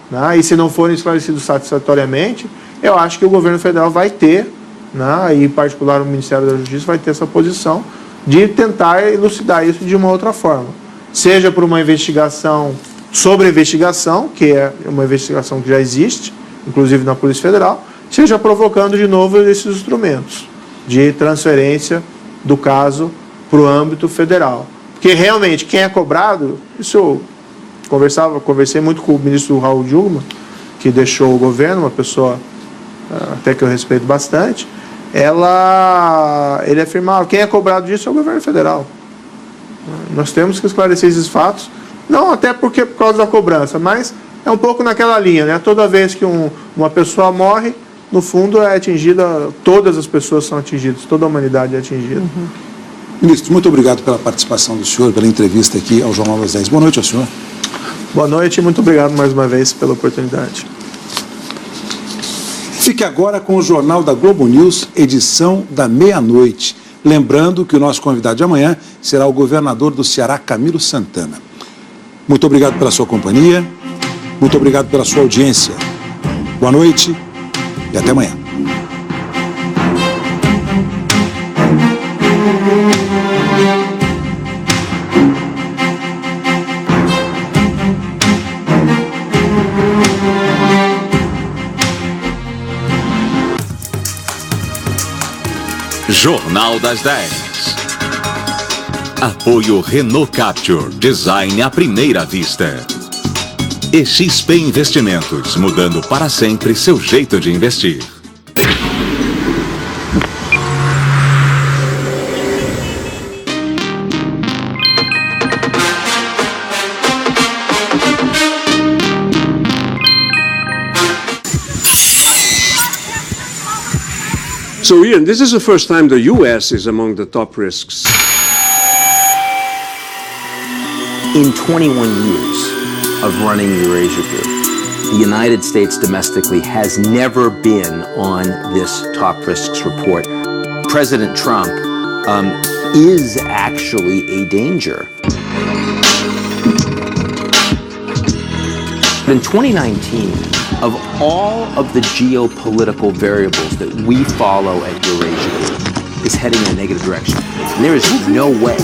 né, e se não forem esclarecidos satisfatoriamente, eu acho que o governo federal vai ter, né, e em particular o Ministério da Justiça vai ter essa posição de tentar elucidar isso de uma outra forma. Seja por uma investigação sobre a investigação, que é uma investigação que já existe, inclusive na Polícia Federal, seja provocando de novo esses instrumentos de transferência do caso para o âmbito federal. Porque realmente quem é cobrado, isso eu conversei muito com o ministro Raul Jungmann, que deixou o governo, uma pessoa até que eu respeito bastante, ele afirmava, quem é cobrado disso é o governo federal. Nós temos que esclarecer esses fatos, não até porque por causa da cobrança, mas é um pouco naquela linha, né? Toda vez que uma pessoa morre, no fundo é atingida, todas as pessoas são atingidas, toda a humanidade é atingida. Uhum. Ministro, muito obrigado pela participação do senhor, pela entrevista aqui ao Jornal das 10. Boa noite ao senhor. Boa noite e muito obrigado mais uma vez pela oportunidade. Fique agora com o Jornal da Globo News, edição da meia-noite. Lembrando que o nosso convidado de amanhã será o governador do Ceará, Camilo Santana. Muito obrigado pela sua companhia, muito obrigado pela sua audiência. Boa noite e até amanhã. Jornal das 10. Apoio Renault Capture, design à primeira vista. E XP Investimentos, mudando para sempre seu jeito de investir. So, Ian, this is the first time the U.S. is among the top risks. In 21 years of running Eurasia Group, the United States domestically has never been on this top risks report. President Trump is actually a danger. In 2019, of all of the geopolitical variables that we follow at Eurasia Group, is heading in a negative direction. And there is no way